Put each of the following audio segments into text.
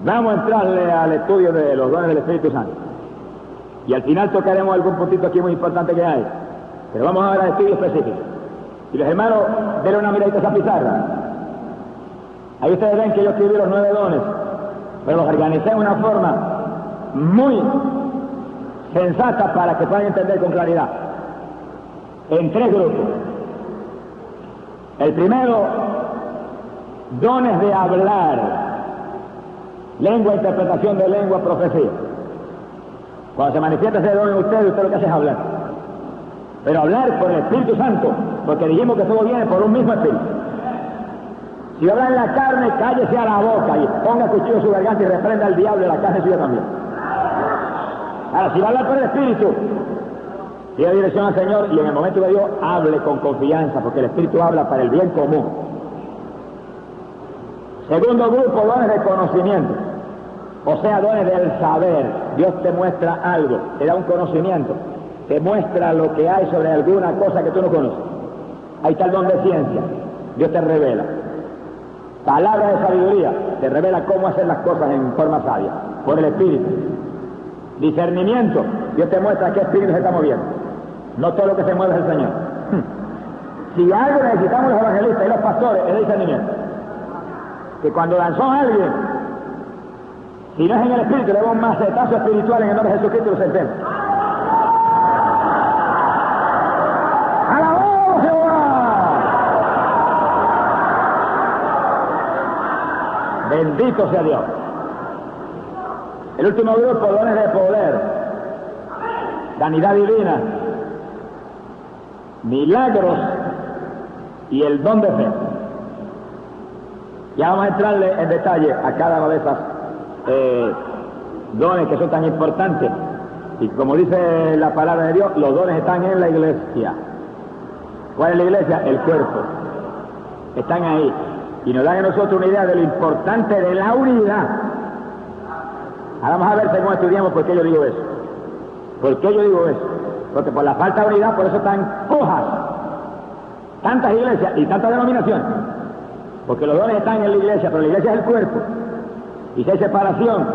Vamos a entrarle al estudio de los dones del Espíritu Santo. Y al final tocaremos algún puntito aquí muy importante que hay. Pero vamos ahora al estudio específico. Y los hermanos, denle una miradita a esa pizarra. Ahí ustedes ven que yo escribí los 9 dones, pero los organicé de una forma muy sensata para que puedan entender con claridad. En 3 grupos. El primero, dones de hablar. Lengua, interpretación de lengua, profecía. Cuando se manifiesta ese don en usted lo que hace es hablar. Pero hablar por el Espíritu Santo, porque dijimos que todo viene por un mismo Espíritu. Si habla en la carne, cállese a la boca y ponga cuchillo en su garganta y reprenda al diablo y la carne suya también. Ahora, si va a hablar por el Espíritu, pida dirección al Señor y en el momento de Dios hable con confianza, porque el Espíritu habla para el bien común. Segundo grupo, dones de conocimiento, o sea, dones del saber. Dios te muestra algo, te da un conocimiento, te muestra lo que hay sobre alguna cosa que tú no conoces. Ahí está el don de ciencia, Dios te revela. Palabra de sabiduría, te revela cómo hacer las cosas en forma sabia, por el Espíritu. Discernimiento, Dios te muestra qué espíritu se está moviendo. No todo lo que se mueve es el Señor. Si algo necesitamos los evangelistas y los pastores, es discernimiento. Que cuando lanzó a alguien, si no es en el Espíritu, le da un macetazo espiritual en el nombre de Jesucristo y lo sentencia. ¡Alabado Jehová! Bendito sea Dios. El último grupo, dones de poder, sanidad divina, milagros y el don de fe. Ya vamos a entrarle en detalle a cada una de esas dones que son tan importantes. Y como dice la palabra de Dios, los dones están en la iglesia. ¿Cuál es la iglesia? El cuerpo. Están ahí. Y nos dan a nosotros una idea de lo importante de la unidad. Ahora vamos a ver según estudiamos por qué yo digo eso. ¿Por qué yo digo eso? Porque por la falta de unidad, por eso están cojas tantas iglesias y tantas denominaciones. Porque los dones están en la iglesia, pero la iglesia es el cuerpo. Y si hay separación,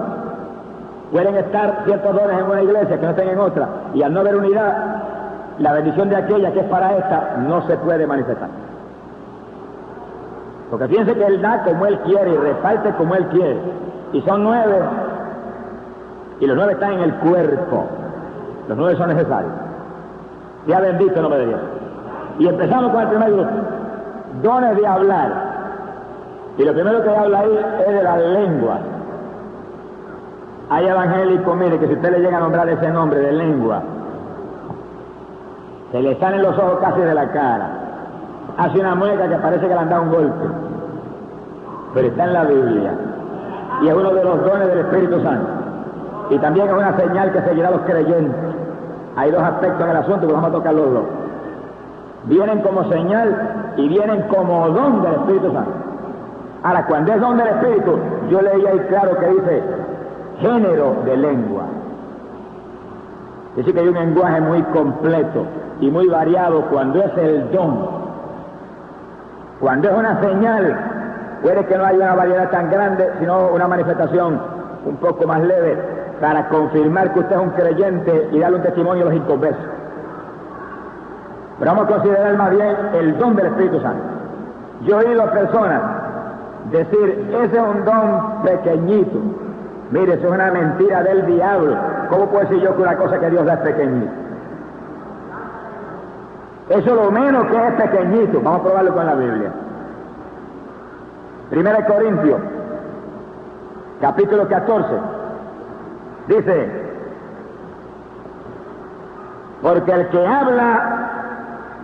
pueden estar ciertos dones en una iglesia que no estén en otra. Y al no haber unidad, la bendición de aquella que es para esta no se puede manifestar. Porque fíjense que Él da como Él quiere y reparte como Él quiere. Y son 9, y los 9 están en el cuerpo. Los 9 son necesarios. Sea bendito el nombre de Dios. Y empezamos con el primer grupo. Dones de hablar. Y lo primero que habla ahí es de las lenguas. Hay evangélicos, mire, que si usted le llega a nombrar ese nombre de lengua, se le salen los ojos casi de la cara. Hace una mueca que parece que le han dado un golpe. Pero está en la Biblia. Y es uno de los dones del Espíritu Santo. Y también es una señal que seguirá a los creyentes. Hay 2 aspectos en el asunto, pero vamos a tocar los 2. Vienen como señal y vienen como don del Espíritu Santo. Ahora, cuando es don del Espíritu, yo leí ahí claro que dice género de lengua. Es decir, que hay un lenguaje muy completo y muy variado cuando es el don. Cuando es una señal, puede que no haya una variedad tan grande, sino una manifestación un poco más leve para confirmar que usted es un creyente y darle un testimonio a los inconversos. Pero vamos a considerar más bien el don del Espíritu Santo. Yo he oído a personas decir, ese es un don pequeñito. Mire, eso es una mentira del diablo. ¿Cómo puedo decir yo que una cosa que Dios da es pequeñito? Eso es lo menos que es pequeñito. Vamos a probarlo con la Biblia. 1 Corintios, capítulo 14. Dice, porque el que habla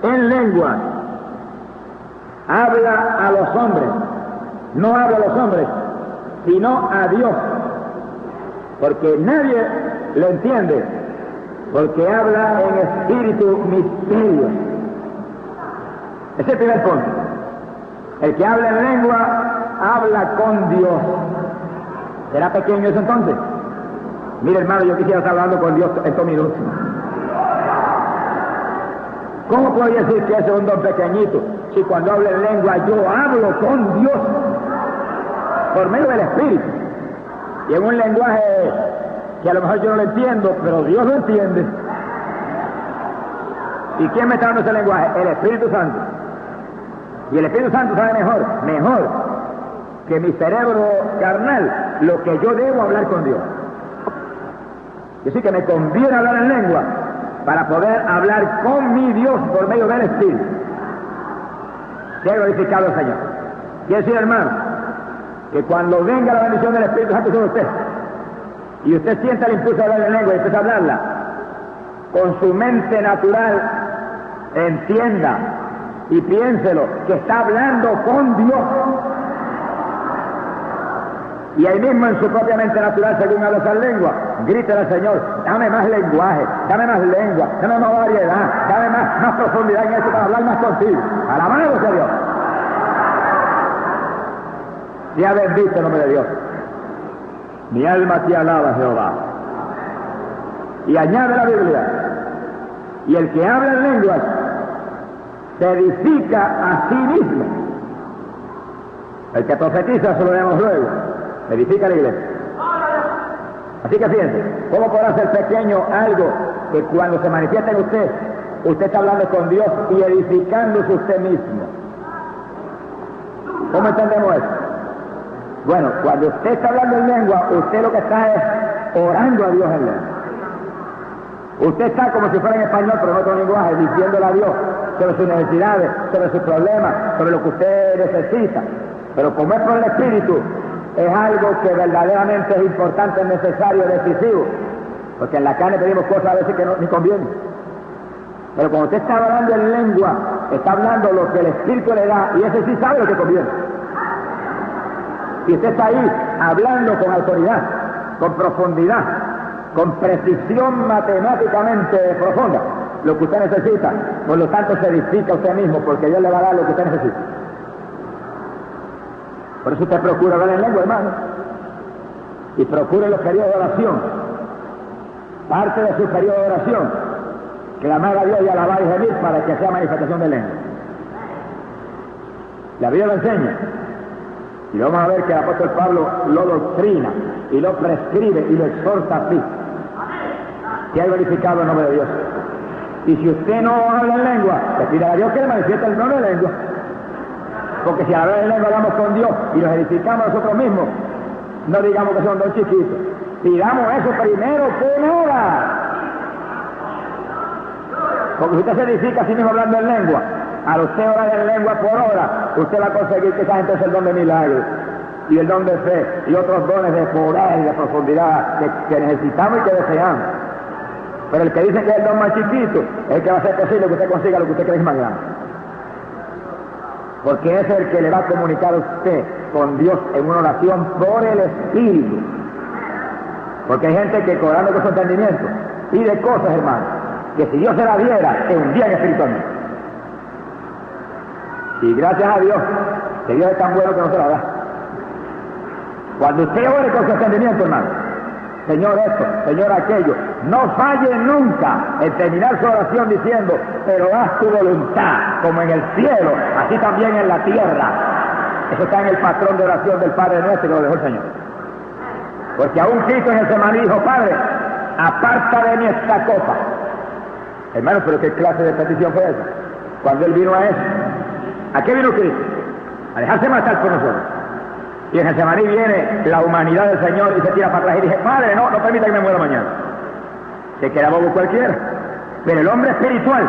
en lengua, habla a los hombres. No habla a los hombres, sino a Dios. Porque nadie lo entiende, porque habla en espíritu misterio. Ese es el primer punto. El que habla en lengua, habla con Dios. ¿Será pequeño eso entonces? Mire, hermano, yo quisiera estar hablando con Dios estos minutos. ¿Cómo puedo decir que ese es un don pequeñito? Si cuando hablo en lengua yo hablo con Dios por medio del Espíritu. Y en un lenguaje que a lo mejor yo no lo entiendo, pero Dios lo entiende. ¿Y quién me está dando ese lenguaje? El Espíritu Santo. Y el Espíritu Santo sabe mejor que mi cerebro carnal lo que yo debo hablar con Dios. Y así que me conviene hablar en lengua para poder hablar con mi Dios por medio del Espíritu. Sea glorificado el Señor. Quiere decir, hermano, que cuando venga la bendición del Espíritu Santo sobre usted, y usted sienta el impulso de hablar en lengua y empieza a hablarla, con su mente natural, entienda y piénselo, que está hablando con Dios. Y ahí mismo en su propia mente natural, según habla esa lengua, grítale al Señor, dame más lenguaje, dame más lengua, dame más variedad, dame más profundidad en esto para hablar más contigo. Alabado sea Dios. Sea bendito el nombre de Dios. Mi alma te alaba, Jehová. Y añade la Biblia, y el que habla en lenguas se edifica a sí mismo. El que profetiza, se lo vemos luego, edifica la iglesia. Así que fíjense, ¿cómo podrá ser pequeño algo que cuando se manifiesta en usted, usted está hablando con Dios y edificándose usted mismo? ¿Cómo entendemos eso? Bueno, cuando usted está hablando en lengua, usted lo que está es orando a Dios en lengua. Usted está como si fuera en español, pero en otro lenguaje, diciéndole a Dios sobre sus necesidades, sobre sus problemas, sobre lo que usted necesita. Pero como es por el Espíritu, es algo que verdaderamente es importante, es necesario, es decisivo. Porque en la carne pedimos cosas a veces que no ni convienen. Pero cuando usted está hablando en lengua, está hablando lo que el Espíritu le da, y ese sí sabe lo que conviene. Y usted está ahí hablando con autoridad, con profundidad, con precisión matemáticamente profunda, lo que usted necesita. Por lo tanto, se edifica usted mismo, porque Dios le va a dar lo que usted necesita. Por eso usted procura hablar en lengua, hermano, y procure los periodos de oración. Parte de su periodo de oración, clamar a Dios y alabar y gemir para que sea manifestación de lengua. La Biblia lo enseña. Y vamos a ver que el apóstol Pablo lo doctrina y lo prescribe y lo exhorta así. Que ha glorificado el nombre de Dios. Y si usted no habla en lengua, le pida a Dios que le manifieste el don de lengua. Porque si al hablar en lengua hablamos con Dios y nos edificamos nosotros mismos, no digamos que son don chiquitos. Pidamos eso primero que nada. Porque si usted se edifica a sí mismo hablando en lengua, al usted orar en lengua por hora, usted va a conseguir quizás entonces el don de milagros y el don de fe y otros dones de poder y de profundidad que necesitamos y que deseamos. Pero el que dice que es el don más chiquito es el que va a ser posible que usted consiga lo que usted cree es más grande. Porque es el que le va a comunicar a usted con Dios en una oración por el Espíritu. Porque hay gente que orando con su entendimiento pide cosas, hermano, que si Dios se la diera, se hundían espiritualmente. Y gracias a Dios, que Dios es tan bueno que no se la da. Cuando usted ore con su entendimiento, hermano, Señor esto, Señor aquello, no falle nunca en terminar su oración diciendo, pero haz tu voluntad, como en el cielo, así también en la tierra. Eso está en el patrón de oración del Padre nuestro que lo dejó el Señor. Porque aún Cristo en Getsemaní dijo, Padre, aparta de mí esta copa. Hermano, pero ¿qué clase de petición fue esa? Cuando Él vino a eso, ¿a qué vino Cristo? A dejarse matar por nosotros. Y en Getsemaní viene la humanidad del Señor y se tira para atrás y dice, Padre, no permita que me muera mañana. Se queda bobo cualquiera. Pero el hombre espiritual,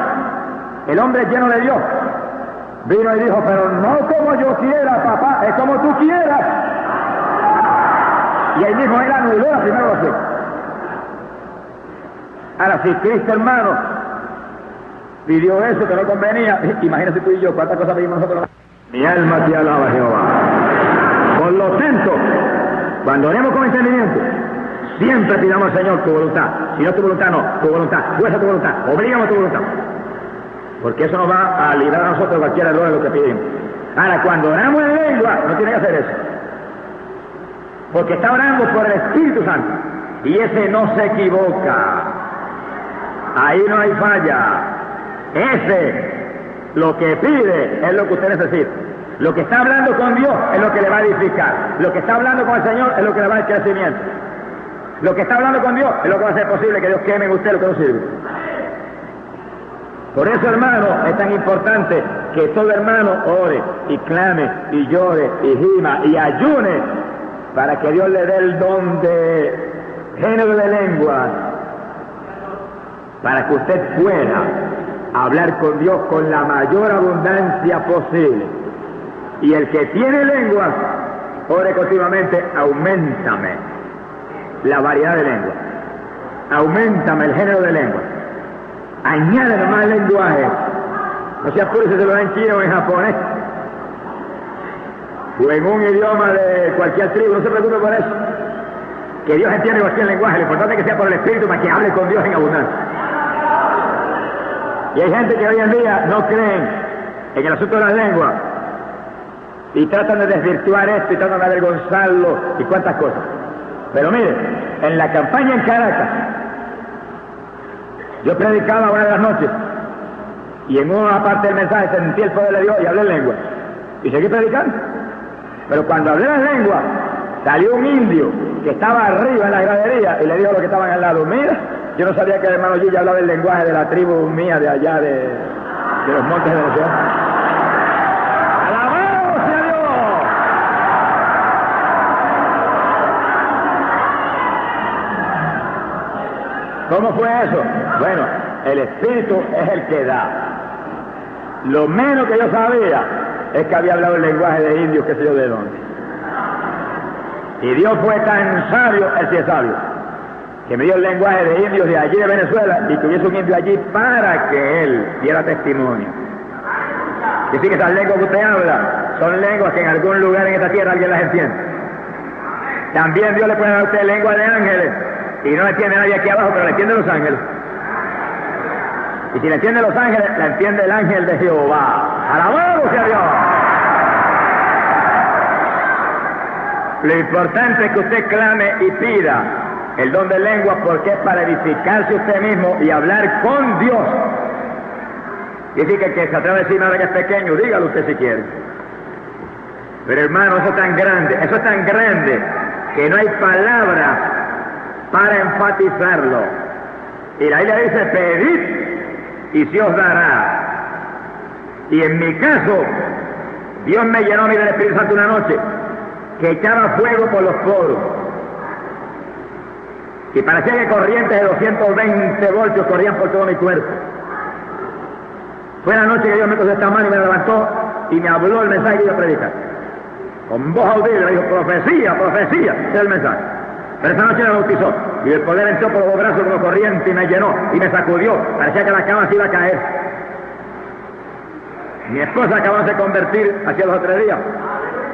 el hombre lleno de Dios, vino y dijo, pero no como yo quiera, papá, es como tú quieras. Y ahí mismo él anuló la primera oración. Ahora, si Cristo, hermano, pidió eso que no convenía, imagínate tú y yo, cuántas cosas pedimos nosotros. Mi alma te alaba, Jehová. Por lo tanto, cuando oremos con entendimiento, siempre pidamos al Señor tu voluntad. Si no tu voluntad, no, tu voluntad, fuerza tu voluntad, obligamos a tu voluntad. Porque eso nos va a librar a nosotros de cualquier error de lo que pedimos. Ahora, cuando oramos en lengua, no tiene que hacer eso. Porque está orando por el Espíritu Santo. Y ese no se equivoca. Ahí no hay falla. Ese, lo que pide, es lo que usted necesita. Lo que está hablando con Dios es lo que le va a edificar. Lo que está hablando con el Señor es lo que le va a dar crecimiento. Lo que está hablando con Dios es lo que va a hacer posible que Dios queme en usted lo que no sirve. Por eso, hermano, es tan importante que todo hermano ore y clame y llore y gima y ayune para que Dios le dé el don de género de lenguas, para que usted pueda hablar con Dios con la mayor abundancia posible. Y el que tiene lenguas, ore continuamente: auméntame la variedad de lenguas, auméntame el género de lenguas, añádeme más lenguajes. No sea puro si se lo da en chino o en japonés, o en un idioma de cualquier tribu, no se preocupe por eso. Que Dios entiende cualquier lenguaje, lo importante es que sea por el Espíritu para que hable con Dios en abundancia. Y hay gente que hoy en día no creen en el asunto de las lenguas y tratan de desvirtuar esto y tratan de avergonzarlo y cuantas cosas. Pero mire, en la campaña en Caracas, yo predicaba una de las noches y en una parte del mensaje sentí el poder de Dios y hablé en lengua y seguí predicando. Pero cuando hablé en lengua, salió un indio que estaba arriba en la gradería y le dijo a los que estaban al lado: mira, yo no sabía que el hermano Gigi hablaba el lenguaje de la tribu mía de allá de los montes de Venezuela. ¡Alabado sea Dios! ¿Cómo fue eso? Bueno, el Espíritu es el que da. Lo menos que yo sabía es que había hablado el lenguaje de indios, qué sé yo de dónde. Y Dios fue tan sabio, él sí es sabio, que me dio el lenguaje de indios de allí de Venezuela y que hubiese un indio allí para que él diera testimonio. Y sí que esas lenguas que usted habla son lenguas que en algún lugar en esta tierra alguien las entiende. También Dios le puede dar a usted lengua de ángeles y no la entiende nadie aquí abajo, pero la entiende los ángeles. Y si la entiende los ángeles, la entiende el ángel de Jehová. ¡Alabado sea Dios! Lo importante es que usted clame y pida el don de lengua, porque es para edificarse usted mismo y hablar con Dios. Y decir que se atreve a decir nada que es pequeño, dígalo usted si quiere. Pero hermano, eso es tan grande que no hay palabras para enfatizarlo. Y la Biblia dice: pedid y se os dará. Y en mi caso, Dios me llenó a mí del Espíritu Santo una noche que echaba fuego por los poros y parecía que corrientes de 220 voltios corrían por todo mi cuerpo. Fue la noche que Dios me cogió esta mano y me levantó y me habló el mensaje que iba a predicar con voz audible. Me dijo: profecía, profecía, ese es el mensaje. Pero esa noche me bautizó y el poder entró por los brazos como corriente y me llenó y me sacudió. Parecía que la cama se iba a caer. Mi esposa acababa de convertir hace 2 o 3 días.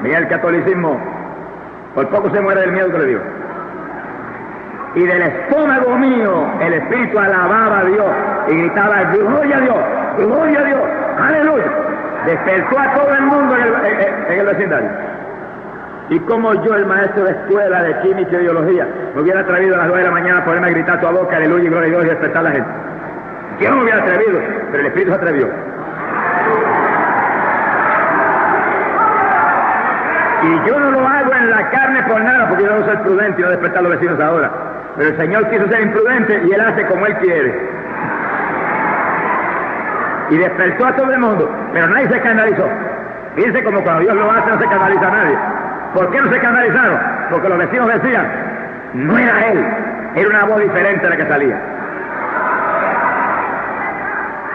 Mira, el catolicismo por poco se muere del miedo que le digo. Y del estómago mío el Espíritu alababa a Dios y gritaba: gloria a Dios, gloria a Dios, aleluya. Despertó a todo el mundo en el vecindario. Y como yo, el maestro de escuela de química y biología, me hubiera atrevido a las 2 de la mañana a ponerme a gritar toda boca: aleluya y gloria a Dios, y despertar a la gente. Yo no me hubiera atrevido, pero el Espíritu se atrevió. Y yo no lo hago en la carne por nada, porque yo debo ser prudente y no despertar a los vecinos ahora. Pero el Señor quiso ser imprudente y Él hace como Él quiere. Y despertó a todo el mundo, pero nadie se escandalizó. Fíjense como cuando Dios lo hace no se escandaliza a nadie. ¿Por qué no se escandalizaron? Porque los vecinos decían: no era Él, era una voz diferente a la que salía.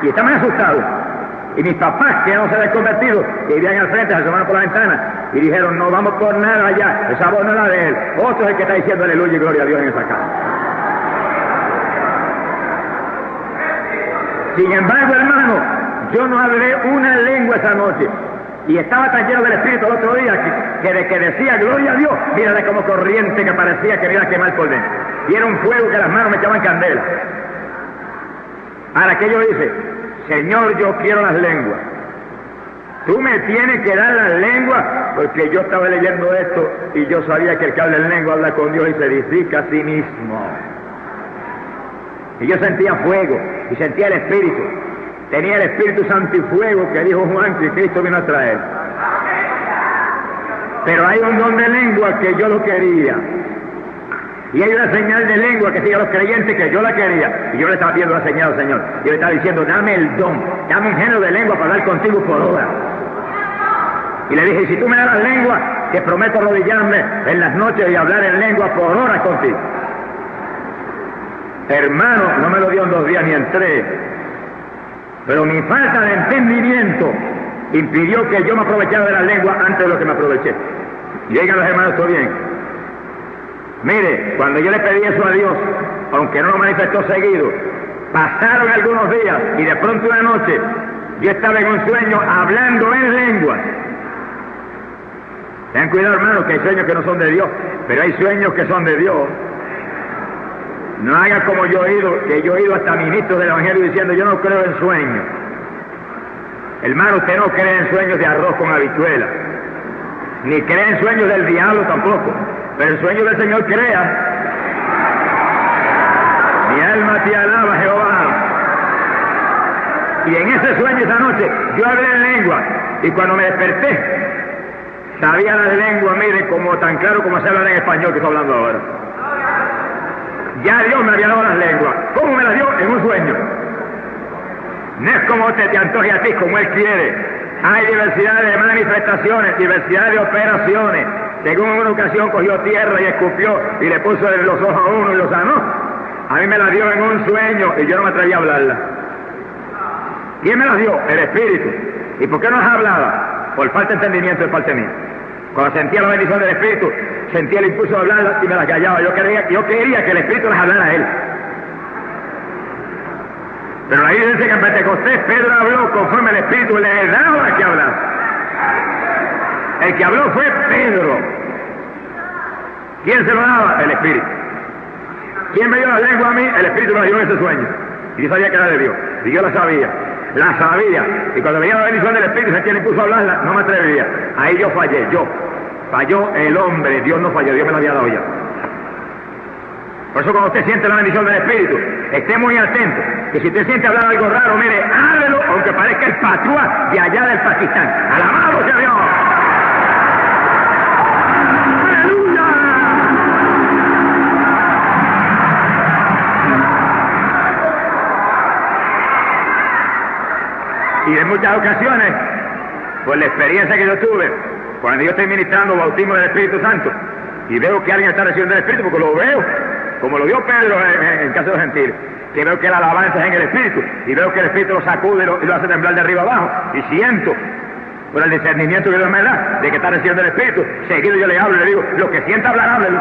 Y estaban asustados. Y mis papás, que no se habían convertido, que irían al frente, se asomaron por la ventana y dijeron: no vamos por nada allá, esa voz no es la de Él, otro es el que está diciendo aleluya y gloria a Dios en esa casa. Sin embargo, hermano, yo no hablé una lengua esa noche y estaba tan lleno del Espíritu el otro día que de que decía gloria a Dios, mírale como corriente que parecía que me iba a quemar por dentro. Y era un fuego que las manos me echaban candela. Ahora, ¿qué yo hice? Señor, yo quiero las lenguas. Tú me tienes que dar las lenguas, porque yo estaba leyendo esto y yo sabía que el que habla en lengua habla con Dios y se edifica a sí mismo. Y yo sentía fuego y sentía el Espíritu. Tenía el Espíritu Santo y fuego que dijo Juan que Cristo vino a traer. Pero hay un don de lengua que yo lo quería. Y hay una señal de lengua que sigue a los creyentes que yo la quería. Y yo le estaba pidiendo la señal al Señor. Yo le estaba diciendo, dame el don, dame un género de lengua para hablar contigo por hora. Y le dije, si tú me das las lenguas, te prometo arrodillarme en las noches y hablar en lengua por horas contigo. Hermano, no me lo dio en 2 días ni en 3. Pero mi falta de entendimiento impidió que yo me aprovechara de las lenguas antes de lo que me aproveché. Y oigan los hermanos, todo bien. Mire, cuando yo le pedí eso a Dios, aunque no lo manifestó seguido, pasaron algunos días y de pronto una noche yo estaba en un sueño hablando en lenguas. Ten cuidado, hermano, que hay sueños que no son de Dios, pero hay sueños que son de Dios. No haga como yo he oído, que yo he oído hasta ministros del Evangelio diciendo, yo no creo en sueños. Hermano, usted no cree en sueños de arroz con habichuelas, ni cree en sueños del diablo tampoco, pero el sueño del Señor crea. Mi alma te alaba, Jehová. Y en ese sueño esa noche yo hablé en lengua, y cuando me desperté sabía la lengua, mire, como tan claro como se habla en español que estoy hablando ahora. Ya Dios me había dado las lenguas. ¿Cómo me las dio? En un sueño. No es como te antoje a ti, como Él quiere. Hay diversidad de manifestaciones, diversidad de operaciones. Según en una ocasión cogió tierra y escupió y le puso en los ojos a uno y lo sanó. A mí me la dio en un sueño y yo no me atreví a hablarla. ¿Quién me las dio? El Espíritu. ¿Y por qué no las hablaba? Por falta de entendimiento de parte mía. Cuando sentía la bendición del Espíritu, sentía el impulso de hablarlas y me las callaba. Yo quería que el Espíritu las hablara a él. Pero ahí dice que en Pentecostés Pedro habló conforme el Espíritu le daba que hablar. El que habló fue Pedro. ¿Quién se lo daba? El Espíritu. ¿Quién me dio la lengua a mí? El Espíritu me la dio en ese sueño. Y yo sabía que era de Dios. Y yo la sabía. La sabía. Y cuando venía la bendición del Espíritu, sentía el impulso a hablarla, no me atrevía. Ahí yo fallé, yo. Falló el hombre, Dios no falló, Dios me la había dado ya. Por eso cuando usted siente la bendición del Espíritu, esté muy atento, que si usted siente hablar algo raro, mire, háblelo, aunque parezca el patuá de allá del Pakistán. ¡Alabado sea Dios! ¡Aleluya! Y en muchas ocasiones, por la experiencia que yo tuve, cuando yo estoy ministrando bautismo del Espíritu Santo, y veo que alguien está recibiendo el Espíritu, porque lo veo, como lo vio Pedro en caso de los gentiles, que veo que la alabanza es en el Espíritu, y veo que el Espíritu lo sacude y lo hace temblar de arriba abajo, y siento, por el discernimiento que Dios me da, de que está recibiendo el Espíritu, seguido yo le hablo y le digo, lo que sienta hablar, háblelo,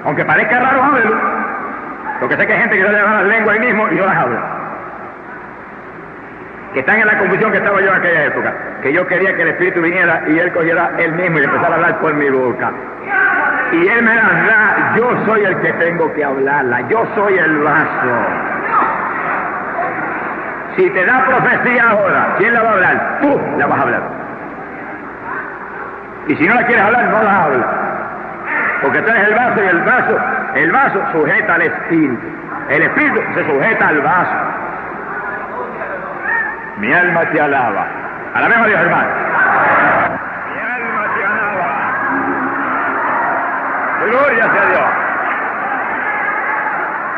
aunque parezca raro, háblelo, porque sé que hay gente que se le da las lenguas ahí mismo y no las habla, que están en la confusión que estaba yo en aquella época, que yo quería que el Espíritu viniera y Él cogiera Él mismo y empezara a hablar por mi boca. Y Él me las da, yo soy el que tengo que hablarla, yo soy el vaso. Si te da profecía ahora, ¿quién la va a hablar? Tú la vas a hablar. Y si no la quieres hablar, no la hablas. Porque tú eres el vaso y el vaso sujeta al Espíritu. El Espíritu se sujeta al vaso. Mi alma te alaba. Alabemos a Dios, hermano. Mi alma te alaba. Gloria sea a Dios.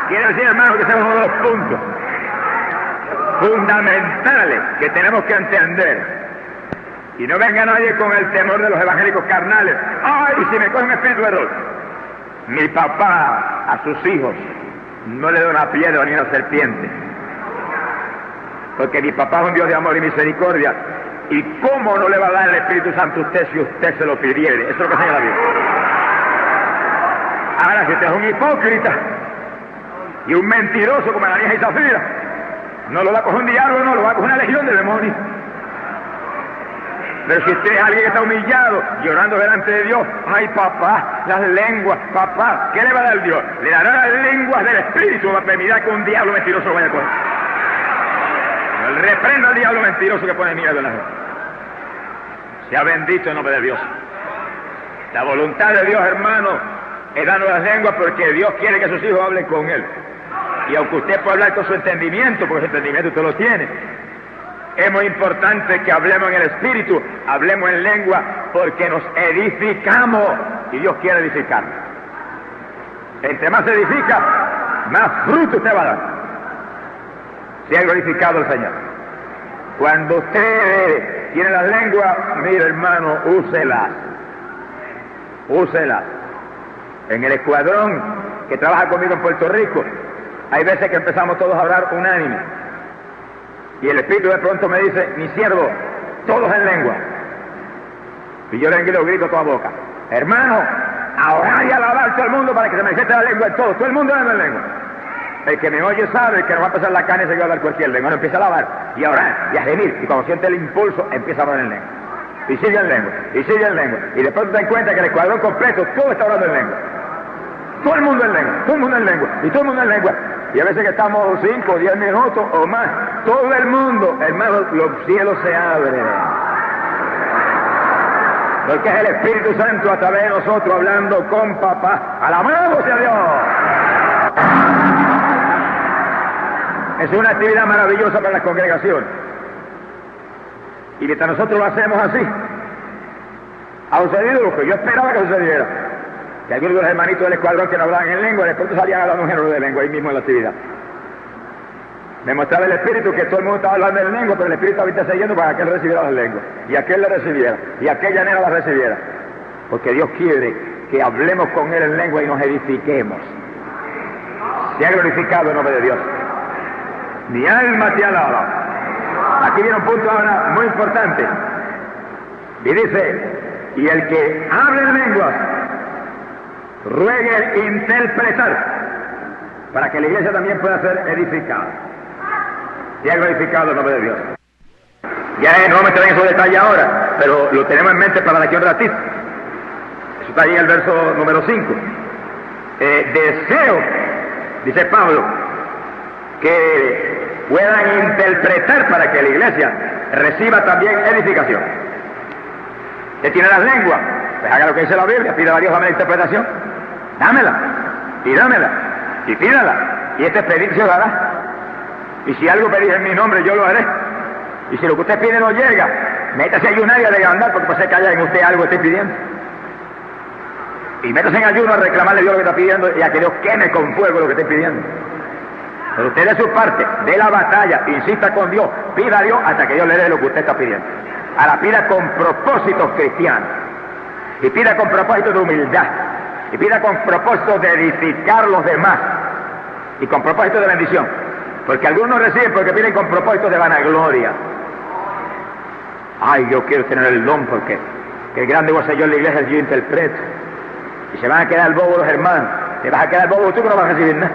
Quiere decir, hermano, que ese es uno de los puntos fundamentales que tenemos que entender. Y no venga nadie con el temor de los evangélicos carnales. ¡Ay, si me coge un espíritu de error! Mi papá a sus hijos no le da una piedra ni una serpiente. Porque mi papá es un Dios de amor y misericordia. ¿Y cómo no le va a dar el Espíritu Santo a usted si usted se lo pidiere? Eso es lo que enseña la Biblia. Ahora, si usted es un hipócrita y un mentiroso como Ananías y Zafira, no lo va a coger un diablo, no, lo va a coger una legión de demonios. Pero si usted es alguien que está humillado, llorando delante de Dios, ay papá, las lenguas, papá, ¿qué le va a dar Dios? Le dará las lenguas del Espíritu, va a permitir que un diablo mentiroso lo vaya a coger. Reprenda al diablo mentiroso que pone miedo en la gente. Sea bendito el nombre de Dios. La voluntad de Dios, hermano, es darnos las lenguas porque Dios quiere que sus hijos hablen con Él. Y aunque usted pueda hablar con su entendimiento, porque su entendimiento usted lo tiene, es muy importante que hablemos en el Espíritu, hablemos en lengua, porque nos edificamos y Dios quiere edificarnos. Entre más se edifica, más fruto usted va a dar. Sea glorificado el Señor. Cuando usted tiene las lenguas, mire hermano, úselas. Úselas. En el escuadrón que trabaja conmigo en Puerto Rico, hay veces que empezamos todos a hablar unánime. Y el Espíritu de pronto me dice, mi siervo, todos en lengua. Y yo vengo y lo grito a toda boca. Hermano, a orar y a alabar todo el mundo para que se manifieste la lengua en todo. Todo el mundo habla en lengua. El que me oye sabe que no va a pasar la carne y se va a hablar cualquier lengua. No, empieza a alabar y a orar y a gemir. Y cuando siente el impulso, empieza a hablar en lengua. Y sigue en lengua, y sigue en lengua. Y de pronto te das cuenta que el escuadrón completo, todo está hablando en lengua. Todo el mundo en lengua, todo el mundo en lengua, y todo el mundo en lengua. Y a veces que estamos 5 o 10 minutos o más, todo el mundo, hermano, los cielos se abren. Porque es el Espíritu Santo a través de nosotros hablando con papá. ¡Alabado sea Dios! Es una actividad maravillosa para las congregaciones. Y mientras nosotros lo hacemos así, ha sucedido lo que yo esperaba que sucediera. Que algunos de los hermanitos del escuadrón que no hablaban en lengua, de pronto salían hablando un género de lengua ahí mismo en la actividad. Me mostraba el Espíritu que todo el mundo estaba hablando en lengua, pero el Espíritu estaba intercediendo para que él recibiera las lenguas, y aquel le recibiera, y aquella nena las recibiera. Porque Dios quiere que hablemos con él en lengua y nos edifiquemos. Sea glorificado el nombre de Dios. Mi alma te alaba. Aquí viene un punto ahora muy importante. Y dice, y el que hable en lenguas, ruegue interpretar, para que la iglesia también pueda ser edificada. Sea glorificado el nombre de Dios. Ya no vamos a entrar en esos detalles ahora, pero lo tenemos en mente para de aquí a un ratito. Eso está ahí en el verso número 5. Deseo, dice Pablo, que puedan interpretar para que la iglesia reciba también edificación. ¿Usted tiene las lenguas? Pues haga lo que dice la Biblia, pida a Dios dame la interpretación. Dámela, y dámela, y pídala, y este pedir se lo dará. Y si algo pedís en mi nombre, yo lo haré. Y si lo que usted pide no llega, métase a ayunar y a demandar, porque puede ser que haya en usted algo que esté pidiendo. Y métase en ayuno a reclamarle a Dios lo que está pidiendo y a que Dios queme con fuego lo que esté pidiendo. Pero usted de su parte, dé la batalla, insista con Dios, pida a Dios hasta que Dios le dé lo que usted está pidiendo. Ahora pida con propósitos cristianos, y pida con propósitos de humildad, y pida con propósitos de edificar a los demás, y con propósitos de bendición. Porque algunos reciben porque piden con propósitos de vanagloria. Ay, yo quiero tener el don porque el grande voy a ser yo en la iglesia si yo interpreto. Y se van a quedar bobos los hermanos. Te vas a quedar bobo tú que no vas a recibir nada.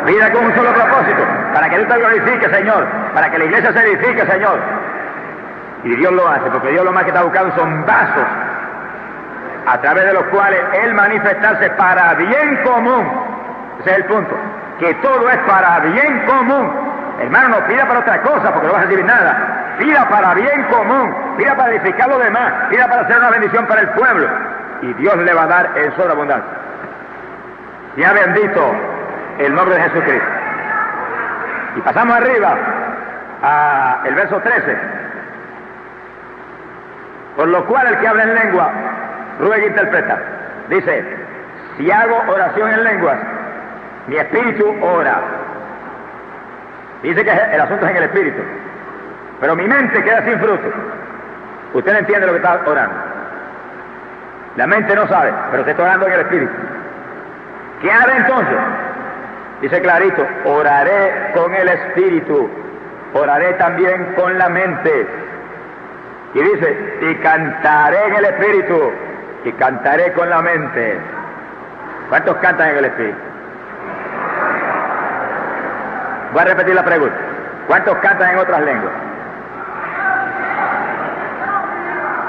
Pida con un solo propósito, para que Dios te glorifique, Señor, para que la iglesia se edifique, Señor. Y Dios lo hace, porque Dios lo más que está buscando son vasos, a través de los cuales Él manifestarse para bien común. Ese es el punto, que todo es para bien común. Hermano, no pida para otra cosa, porque no vas a recibir nada. Pida para bien común, pida para edificar los demás, pida para hacer una bendición para el pueblo. Y Dios le va a dar en sobreabundancia. Sea bendito el nombre de Jesucristo. Y pasamos arriba a el verso 13. Por lo cual el que habla en lengua ruega interpreta. Dice, si hago oración en lenguas, mi espíritu ora. Dice que el asunto es en el espíritu, pero mi mente queda sin fruto. Usted no entiende lo que está orando. La mente no sabe, pero usted está orando en el espíritu. ¿Qué haré entonces? Dice clarito, oraré con el espíritu, oraré también con la mente. Y dice, y cantaré en el espíritu, y cantaré con la mente. ¿Cuántos cantan en el espíritu? Voy a repetir la pregunta. ¿Cuántos cantan en otras lenguas?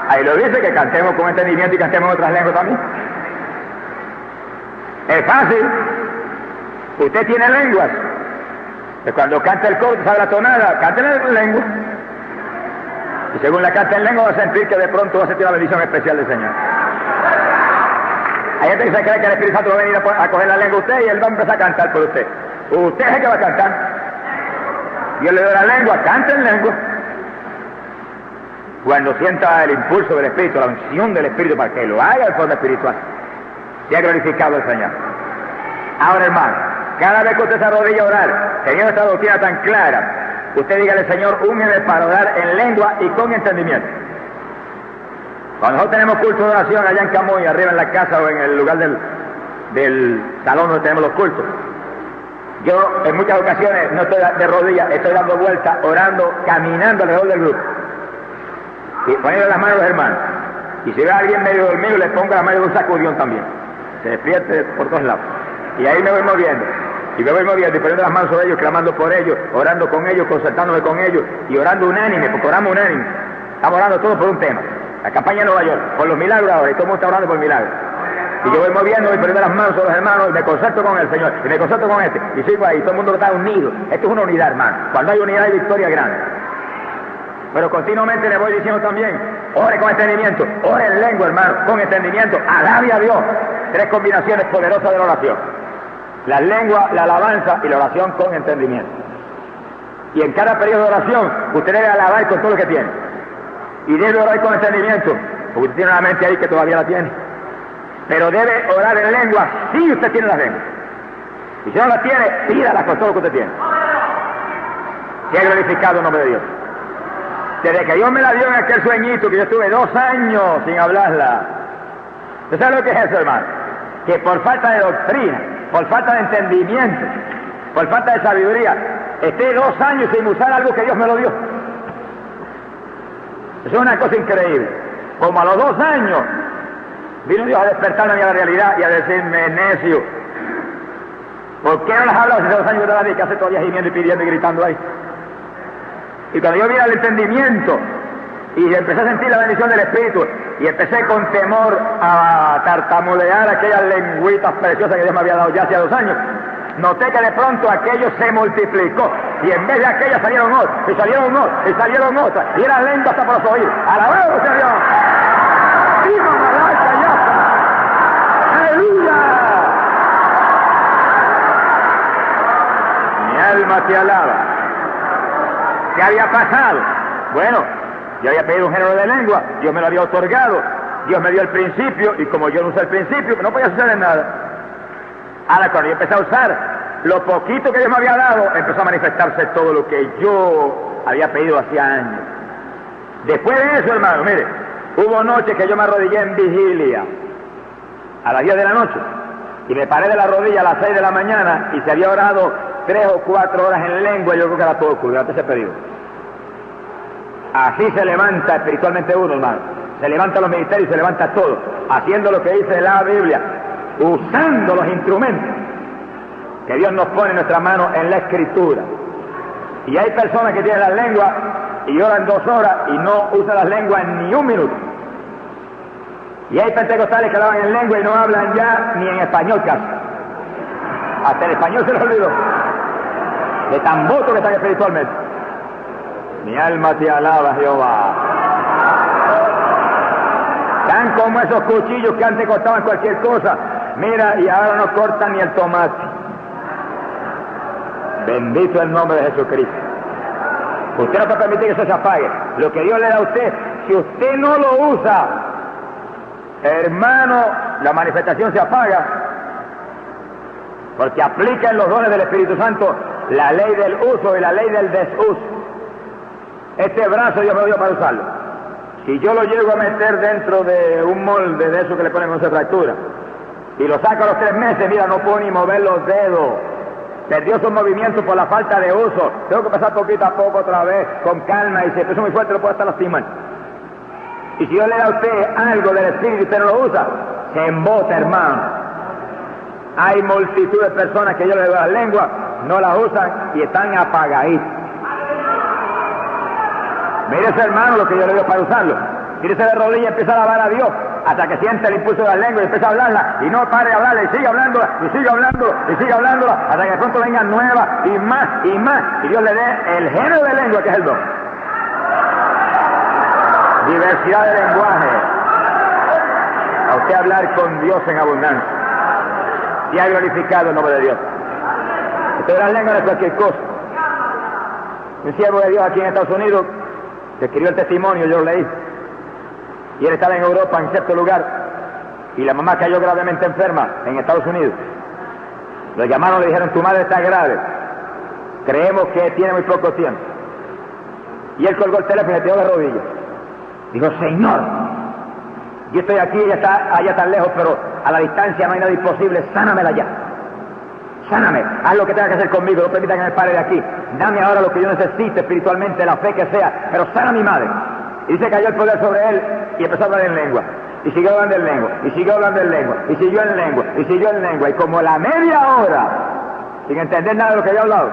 Ahí lo dice, que cantemos con entendimiento y cantemos en otras lenguas también. Es fácil. Usted tiene lenguas. Que cuando canta el coro, sabe la tonada, cántela en lengua. Y según la canta en lengua, va a sentir que de pronto va a sentir la bendición especial del Señor. Hay gente que se cree que el Espíritu Santo va a venir a coger la lengua a usted y él va a empezar a cantar por usted. Usted es el que va a cantar. Dios le da la lengua, canta en lengua. Cuando sienta el impulso del Espíritu, la unción del Espíritu para que lo haga de forma espiritual, sea glorificado el Señor. Ahora, hermano, cada vez que usted se arrodilla a orar, teniendo esta doctrina tan clara, usted dígale, Señor, úngeme para orar en lengua y con entendimiento. Cuando nosotros tenemos culto de oración allá en Camuy, arriba en la casa o en el lugar del salón donde tenemos los cultos, yo en muchas ocasiones no estoy de rodillas, estoy dando vueltas, orando, caminando alrededor del grupo. Y poniendo las manos a los hermanos. Y si ve a alguien medio dormido, le pongo las manos de un sacudión también. Se despierte por todos lados. Y ahí me voy moviendo. Y me voy moviendo y poniendo las manos sobre ellos, clamando por ellos, orando con ellos, concertándome con ellos y orando unánime, porque oramos unánime. Estamos orando todos por un tema. La campaña de Nueva York, por los milagros ahora, y todo el mundo está orando por milagros. Y yo voy moviendo, voy poniendo las manos sobre los hermanos, y me concerto con el Señor, y me concerto con este, y sigo ahí, todo el mundo está unido. Esto es una unidad, hermano. Cuando hay unidad hay victoria grande. Pero continuamente le voy diciendo también, ore con entendimiento, ore en lengua, hermano, con entendimiento, alabe a Dios. 3 combinaciones poderosas de la oración: la lengua, la alabanza y la oración con entendimiento. Y en cada periodo de oración, usted debe alabar con todo lo que tiene. Y debe orar con entendimiento, porque usted tiene una mente ahí que todavía la tiene. Pero debe orar en lengua si usted tiene la lengua. Y si no la tiene, pídala con todo lo que usted tiene. Sea glorificado el nombre de Dios. Desde que Dios me la dio en aquel sueñito, que yo estuve 2 años sin hablarla. ¿Usted sabe lo que es eso, hermano? Que por falta de doctrina, por falta de entendimiento, por falta de sabiduría, esté 2 años sin usar algo que Dios me lo dio. Eso es una cosa increíble. Como a los 2 años, vino Dios a despertarme a mí a la realidad y a decirme, necio, ¿por qué no las hablas hace 2 años de la vida? ¿Qué hace todavía gimiendo y pidiendo y gritando ahí? Y cuando yo vi el entendimiento y empecé a sentir la bendición del Espíritu y empecé con temor a tartamudear aquellas lengüitas preciosas que Dios me había dado ya hace 2 años, noté que de pronto aquello se multiplicó y en vez de aquellas salieron otras, y salieron otras, y salieron otras, y eran lenguas hasta por los oídos. ¡Alabado sea Dios! ¡Viva la ya! ¡Aleluya! Mi alma te alaba. ¿Qué había pasado? Bueno, yo había pedido un género de lengua, Dios me lo había otorgado, Dios me dio el principio, y como yo no usé el principio, no podía suceder nada. Ahora, cuando yo empecé a usar lo poquito que Dios me había dado, empezó a manifestarse todo lo que yo había pedido hacía años. Después de eso, hermano, mire, hubo noches que yo me arrodillé en vigilia, a las 10 de la noche, y me paré de la rodilla a las 6 de la mañana, y se había orado 3 o 4 horas en lengua, y yo creo que era todo curado, ese pedido. Así se levanta espiritualmente uno, hermano. Se levanta los ministerios, se levanta todo, haciendo lo que dice la Biblia, usando los instrumentos que Dios nos pone en nuestra mano en la Escritura. Y hay personas que tienen las lenguas y oran 2 horas y no usan las lenguas ni 1 minuto. Y hay pentecostales que hablan en lengua y no hablan ya ni en español casi. Hasta el español se les olvidó. De tan voto que están espiritualmente. Mi alma te alaba, Jehová. Tan como esos cuchillos que antes cortaban cualquier cosa. Mira, y ahora no cortan ni el tomate. Bendito el nombre de Jesucristo. Usted no puede permitir que eso se apague. Lo que Dios le da a usted, si usted no lo usa, hermano, la manifestación se apaga. Porque aplica en los dones del Espíritu Santo la ley del uso y la ley del desuso. Este brazo Dios me lo dio para usarlo. Si yo lo llego a meter dentro de un molde de eso que le ponen con fractura y lo saco a los 3 meses, mira, no puedo ni mover los dedos. Perdió su movimiento por la falta de uso. Tengo que pasar poquito a poco otra vez, con calma, y si empiezo muy fuerte lo puedo hasta lastimar. Y si yo le da a usted algo del Espíritu y usted no lo usa, se embota, hermano. Hay multitud de personas que yo le doy la lengua, no la usan y están apagaditos. Mírese, hermano, lo que yo le doy para usarlo. Mírese de rodillas y empieza a alabar a Dior, hasta que siente el impulso de la lengua y empieza a hablarla, y no pare de hablarla, y sigue hablándola, y sigue hablándola, y sigue hablándola, hasta que de pronto vengan nuevas, y más, y Dios le dé el género de lengua que es el don. Diversidad de lenguaje. A usted hablar con Dios en abundancia. Y ha glorificado el nombre de Dios. Esto de las lenguas no es cualquier cosa. Un siervo de Dios aquí en Estados Unidos, que escribió el testimonio, yo lo leí, y él estaba en Europa, en cierto lugar, y la mamá cayó gravemente enferma en Estados Unidos. Lo llamaron y le dijeron, tu madre está grave, creemos que tiene muy poco tiempo. Y él colgó el teléfono y se tiró de rodillas. Dijo, Señor, yo estoy aquí, ella está allá tan lejos, pero a la distancia no hay nada imposible, sánamela ya. Sáname, haz lo que tengas que hacer conmigo, no permita que me pare de aquí. Dame ahora lo que yo necesite espiritualmente, la fe que sea, pero sana a mi madre. Y dice que cayó el poder sobre él y empezó a hablar en lengua. Y siguió hablando en lengua, y siguió hablando en lengua, y siguió en lengua, y siguió en lengua. Y como la media hora, sin entender nada de lo que había hablado,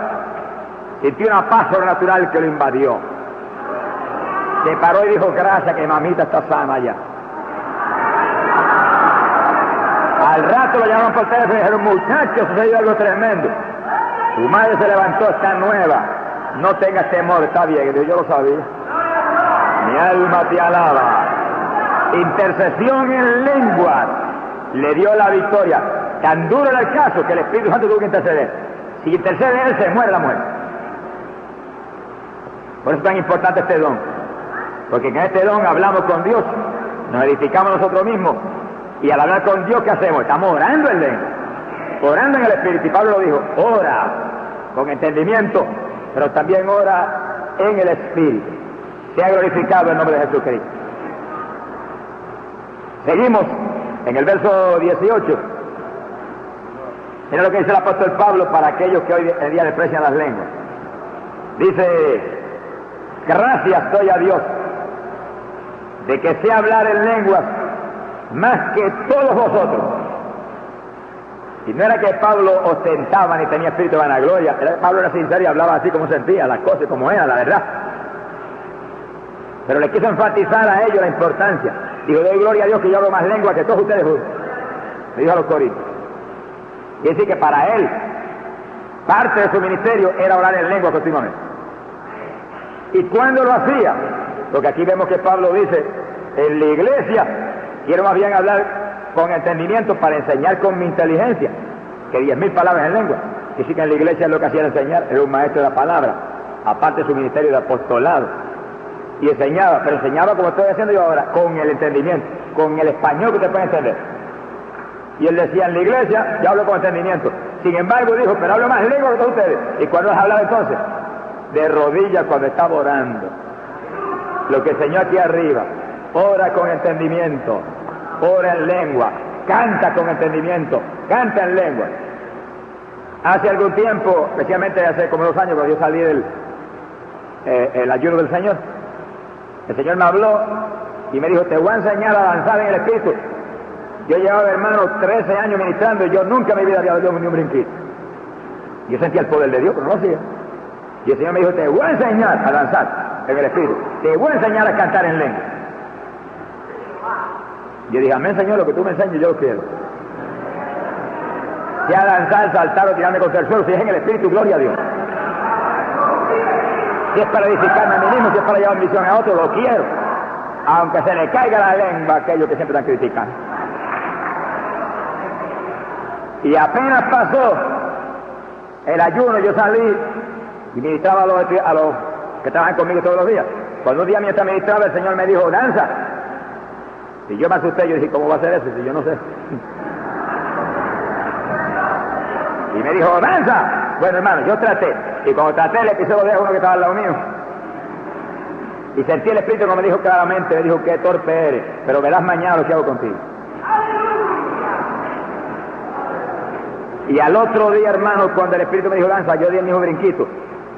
sintió una paz sobrenatural que lo invadió. Se paró y dijo, gracias que mamita está sana ya. Al rato lo llamaron por teléfono y dijeron, muchachos, sucedió algo tremendo. Tu madre se levantó, está nueva. No tengas temor, está bien. Y dijo, yo lo sabía. Mi alma te alaba. Intercesión en lenguas le dio la victoria. Tan duro era el caso que el Espíritu Santo tuvo que interceder. Si intercede él, se muere la muerte. Por eso es tan importante este don. Porque en este don hablamos con Dios, nos edificamos nosotros mismos. Y al hablar con Dios, ¿qué hacemos? Estamos orando en lengua, orando en el Espíritu. Y Pablo lo dijo, ora con entendimiento, pero también ora en el Espíritu. Sea glorificado el nombre de Jesucristo. Seguimos en el verso 18. Mira lo que dice el apóstol Pablo para aquellos que hoy en día desprecian las lenguas. Dice, gracias doy a Dios de que sé hablar en lenguas más que todos vosotros. Y no era que Pablo ostentaba ni tenía espíritu de vanagloria, Pablo era sincero y hablaba así como sentía las cosas, como era, la verdad. Pero le quiso enfatizar a ellos la importancia. Dijo, doy gloria a Dios que yo hablo más lengua que todos ustedes juntos. Le dijo a los corintios. Y decir que para él, parte de su ministerio era orar en lengua continuamente. ¿Y cuándo lo hacía? Porque aquí vemos que Pablo dice, en la iglesia quiero más bien hablar con entendimiento para enseñar con mi inteligencia que 10.000 palabras en lengua. Y sí que en la iglesia lo que hacía era enseñar, era un maestro de la palabra, aparte de su ministerio de apostolado. Y enseñaba, pero enseñaba como estoy haciendo yo ahora, con el entendimiento, con el español que usted puede entender. Y él decía, en la iglesia yo hablo con entendimiento. Sin embargo dijo, pero hablo más lengua que todos ustedes. ¿Y cuándo les hablaba entonces? De rodillas cuando estaba orando. Lo que enseñó aquí arriba, ora con entendimiento, ora en lengua, canta con entendimiento, canta en lengua. Hace algún tiempo, especialmente hace como 2 años, cuando yo salí del ayuno del Señor, el Señor me habló y me dijo, te voy a enseñar a avanzar en el Espíritu. Yo llevaba, hermano, 13 años ministrando y yo nunca en mi vida había dado ni un brinquito. Yo sentía el poder de Dios, pero no lo hacía. Y el Señor me dijo, te voy a enseñar a danzar en el Espíritu, te voy a enseñar a cantar en lengua. Yo dije, amén, Señor, lo que tú me enseñes yo lo quiero. Si a danzar, saltar o tirarme contra el suelo, si es en el Espíritu, gloria a Dios. Si es para edificarme a mí mismo, si es para llevar misión a otro, lo quiero. Aunque se le caiga la lengua a aquellos que siempre están criticando. Y apenas pasó el ayuno, yo salí y ministraba a los que trabajan conmigo todos los días. Cuando un día mientras ministraba, el Señor me dijo, danza. Y yo me asusté, yo dije, ¿cómo va a ser eso? Si yo no sé. Y me dijo, danza. Bueno, hermano, yo traté. Y cuando traté, le pisé los dedos a uno que estaba al lado mío. Y sentí el Espíritu como me dijo claramente, me dijo, qué torpe eres, pero verás mañana lo que hago contigo. Y al otro día, hermano, cuando el Espíritu me dijo, danza, yo di el mismo brinquito.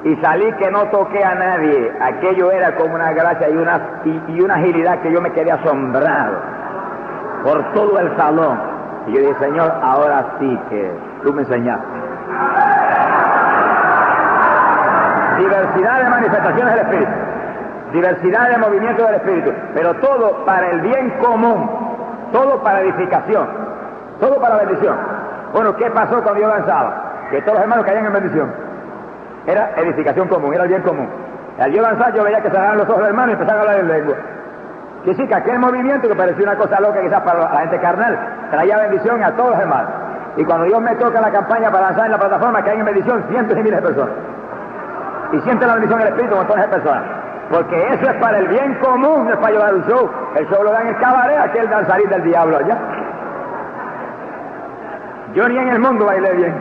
Y salí que no toqué a nadie. Aquello era como una gracia y una agilidad que yo me quedé asombrado por todo el salón. Y yo dije, Señor, ahora sí que tú me enseñaste. Diversidad de manifestaciones del Espíritu, diversidad de movimientos del Espíritu, pero todo para el bien común todo para edificación, todo para bendición. Bueno, ¿qué pasó cuando yo avanzaba? Que todos los hermanos caían en bendición. Era edificación común, era el bien común. Al yo avanzar, yo veía que cerraban los ojos los hermanos y empezaban a hablar en lengua. Que sí, que aquel movimiento que parecía una cosa loca quizás para la gente carnal, traía bendición a todos los hermanos. Y cuando Dios me toca la campaña para lanzar en la plataforma, caen en bendición cientos y miles de personas. Y sienten la bendición del Espíritu montones de personas. Porque eso es para el bien común, no es para llevar un show. El show lo dan en el cabaret, aquel danzarín del diablo allá. Yo ni en el mundo bailé bien.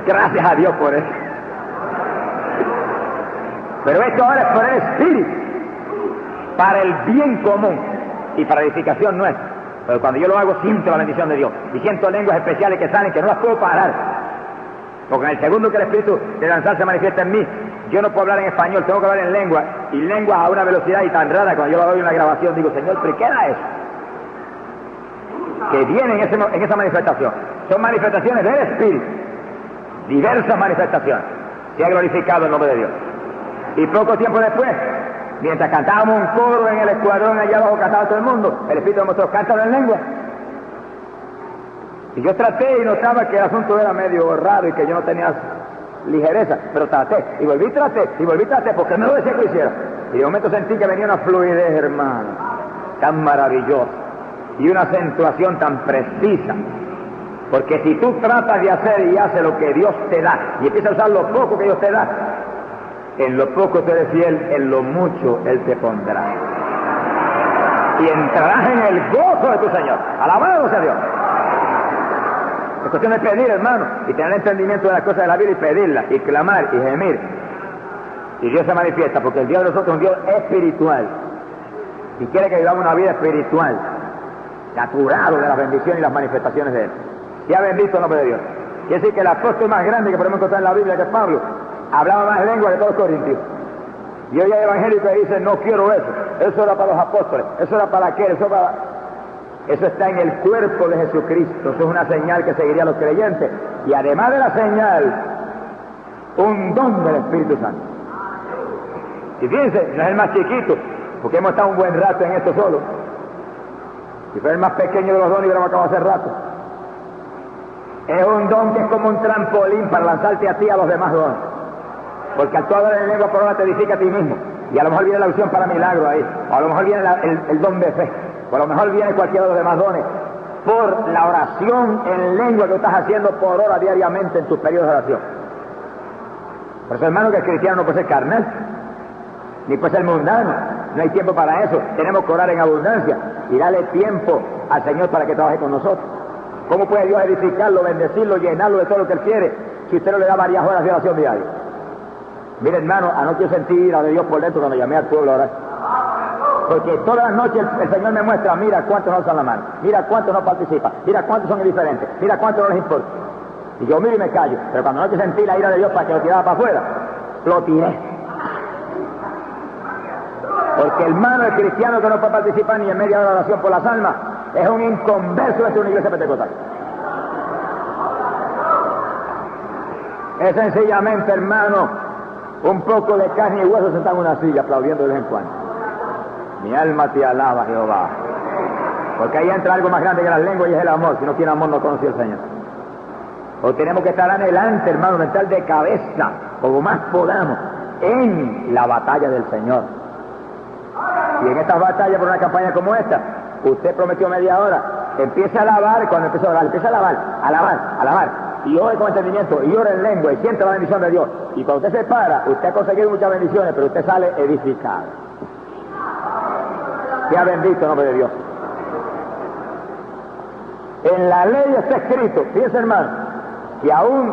Gracias a Dios por eso. Pero esto ahora es por el Espíritu, para el bien común y para la edificación nuestra. Pero cuando yo lo hago, siento la bendición de Dios. Y siento lenguas especiales que salen, que no las puedo parar. Porque en el segundo que el Espíritu de lanzar se manifiesta en mí, yo no puedo hablar en español, tengo que hablar en lengua. Y lenguas a una velocidad y tan rara, cuando yo lo doy en una grabación, digo, Señor, ¿pero qué era eso? Que viene en esa manifestación. Son manifestaciones del Espíritu. Diversas manifestaciones. Se ha glorificado el nombre de Dios. Y poco tiempo después, mientras cantábamos un coro en el escuadrón allá abajo, cantaba todo el mundo, el Espíritu me mostró, cántalo en lengua. Y yo traté y notaba que el asunto era medio raro y que yo no tenía ligereza, pero traté, y volví y traté, porque no lo decía que lo hiciera. Y de momento sentí que venía una fluidez, hermano, tan maravillosa, y una acentuación tan precisa. Porque si tú tratas de hacer y haces lo que Dios te da, y empiezas a usar lo poco que Dios te da, en lo poco tú eres fiel, en lo mucho Él te pondrá. Y entrarás en el gozo de tu Señor. Alabado sea Dios. Es cuestión de pedir, hermano, y tener entendimiento de las cosas de la vida y pedirlas, y clamar, y gemir. Y Dios se manifiesta, porque el Dios de nosotros es un Dios espiritual. Y quiere que vivamos una vida espiritual, saturado de las bendiciones y las manifestaciones de Él. Sea bendito el nombre de Dios. Quiere decir que el apóstol más grande que podemos encontrar en la Biblia, que es Pablo, hablaba más lengua que todos los corintios. Y hoy hay evangélicos que dicen, no quiero eso. Eso era para los apóstoles, eso era para aquel, eso está en el cuerpo de Jesucristo. Eso es una señal que seguiría a los creyentes. Y además de la señal, un don del Espíritu Santo. Y fíjense, no es el más chiquito, porque hemos estado un buen rato en esto solo. Si fuera el más pequeño de los dones, hubiéramos acabado hace rato. Es un don que es como un trampolín para lanzarte a ti a los demás dones. Porque al tú hablar en lengua por hora te edifica a ti mismo. Y a lo mejor viene la unción para milagro ahí. O a lo mejor viene el don de fe. O a lo mejor viene cualquiera de los demás dones. Por la oración en lengua que estás haciendo por hora diariamente en tus periodos de oración. Por eso, hermano, que el cristiano no puede ser carnal. Ni puede ser mundano. No hay tiempo para eso. Tenemos que orar en abundancia. Y darle tiempo al Señor para que trabaje con nosotros. ¿Cómo puede Dios edificarlo, bendecirlo, llenarlo de todo lo que Él quiere si usted no le da varias horas de oración diaria? Mire, hermano, anoche yo sentí ira de Dios por dentro cuando llamé al pueblo a orar. Porque todas las noches el Señor me muestra, mira cuántos no alzan la mano, mira cuántos no participan, mira cuántos son indiferentes, mira cuántos no les importa. Y yo miro y me callo. Pero cuando anoche sentí la ira de Dios para que lo tirara para afuera, lo tiré. Porque hermano, el cristiano que no puede participar ni en media hora de oración por las almas, es un inconverso de una iglesia pentecostal. Es sencillamente, hermano, un poco de carne y hueso sentado en una silla aplaudiendo de vez en cuando. Mi alma te alaba, Jehová. Porque ahí entra algo más grande que las lenguas y es el amor. Si no tiene amor no conoce al Señor. O tenemos que estar adelante, hermano, estar de cabeza, como más podamos, en la batalla del Señor. Y en estas batallas por una campaña como esta, usted prometió media hora, empieza a alabar, y cuando empieza a orar, empieza a alabar, y ore con entendimiento, y ore en lengua, y siente la bendición de Dios. Y cuando usted se para, usted ha conseguido muchas bendiciones, pero usted sale edificado. Sea bendito el nombre de Dios. En la ley está escrito, fíjense, hermano, que aún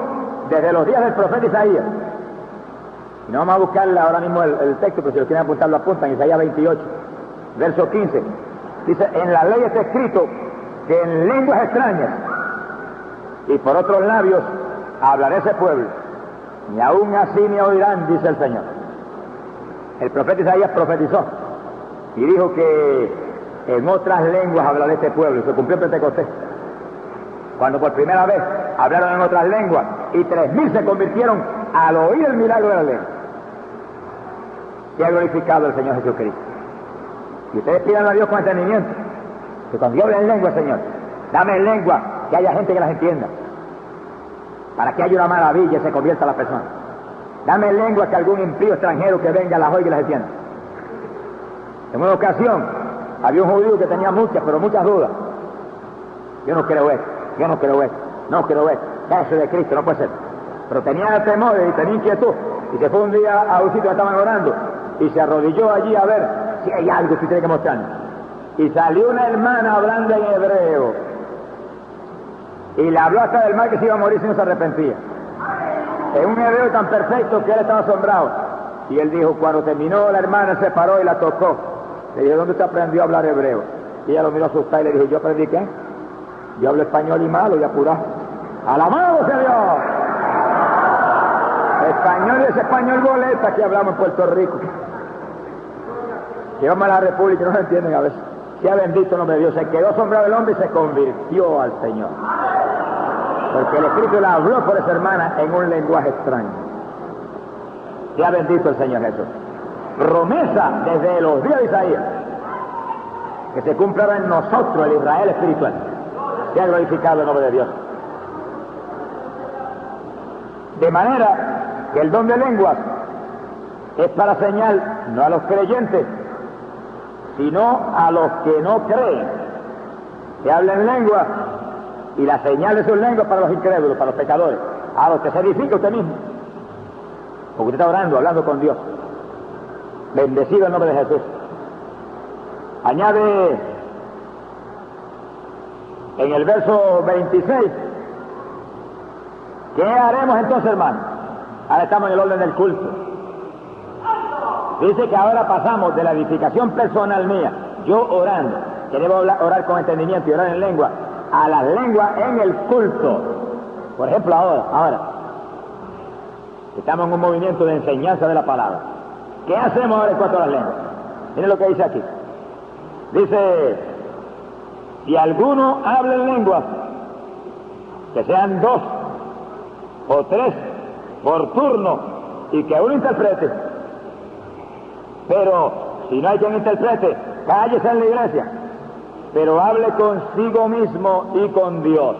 desde los días del profeta Isaías, y no vamos a buscarle ahora mismo el texto, pero si lo quieren apuntar, lo apuntan, Isaías 28, verso 15, dice, en la ley está escrito que en lenguas extrañas y por otros labios hablaré ese pueblo, y aún así me oirán, dice el Señor. El profeta Isaías profetizó y dijo que en otras lenguas hablaré este pueblo, y se cumplió en Pentecostés, cuando por primera vez hablaron en otras lenguas, y 3,000 se convirtieron al oír el milagro de la lengua. Que ha glorificado el Señor Jesucristo. Y ustedes pidan a Dios con entendimiento. Que cuando yo hable en lengua, Señor, dame en lengua que haya gente que las entienda. Para que haya una maravilla y se convierta a las personas. Dame en lengua que algún impío extranjero que venga las oiga y las entienda. En una ocasión, había un judío que tenía muchas dudas. Yo no creo esto, no creo esto. Eso de Cristo no puede ser. Pero tenía temor y tenía inquietud. Y se fue un día a un sitio donde estaban orando. Y se arrodilló allí a ver si hay algo que tiene que mostrarnos. Y salió una hermana hablando en hebreo. Y le habló hasta del mal que se iba a morir si no se arrepentía. En un hebreo tan perfecto que él estaba asombrado. Y él dijo, cuando terminó la hermana se paró y la tocó. Le dijo, ¿dónde usted aprendió a hablar hebreo? Y ella lo miró asustada y le dijo, ¿yo aprendí qué? Yo hablo español y malo y apurado. ¡Alabado sea Dios! Español es español boleta que hablamos en Puerto Rico. Que vamos a la República y no se entienden a veces. Sea bendito el nombre de Dios. Se quedó asombrado el hombre y se convirtió al Señor. Porque el Espíritu le habló por esa hermana en un lenguaje extraño. Sea bendito el Señor Jesús. Promesa desde los días de Isaías. Que se cumpla en nosotros el Israel espiritual. Sea glorificado el nombre de Dios. De manera que el don de lenguas es para señal no a los creyentes, sino a los que no creen, que hablen lengua, y la señal de sus lenguas para los incrédulos, para los pecadores, a los que se edifica usted mismo, porque usted está orando, hablando con Dios. Bendecido el nombre de Jesús. Añade en el verso 26, ¿qué haremos entonces, hermano? Ahora estamos en el orden del culto. Dice que ahora pasamos de la edificación personal mía, yo orando, que debo orar con entendimiento y orar en lengua, a las lenguas en el culto. Por ejemplo, ahora, estamos en un movimiento de enseñanza de la palabra. ¿Qué hacemos ahora en cuanto a las lenguas? Miren lo que dice aquí. Dice, si alguno habla en lenguas, que sean 2 o 3 por turno, y que uno interprete. Pero si no hay quien interprete, cállese en la iglesia, pero hable consigo mismo y con Dios.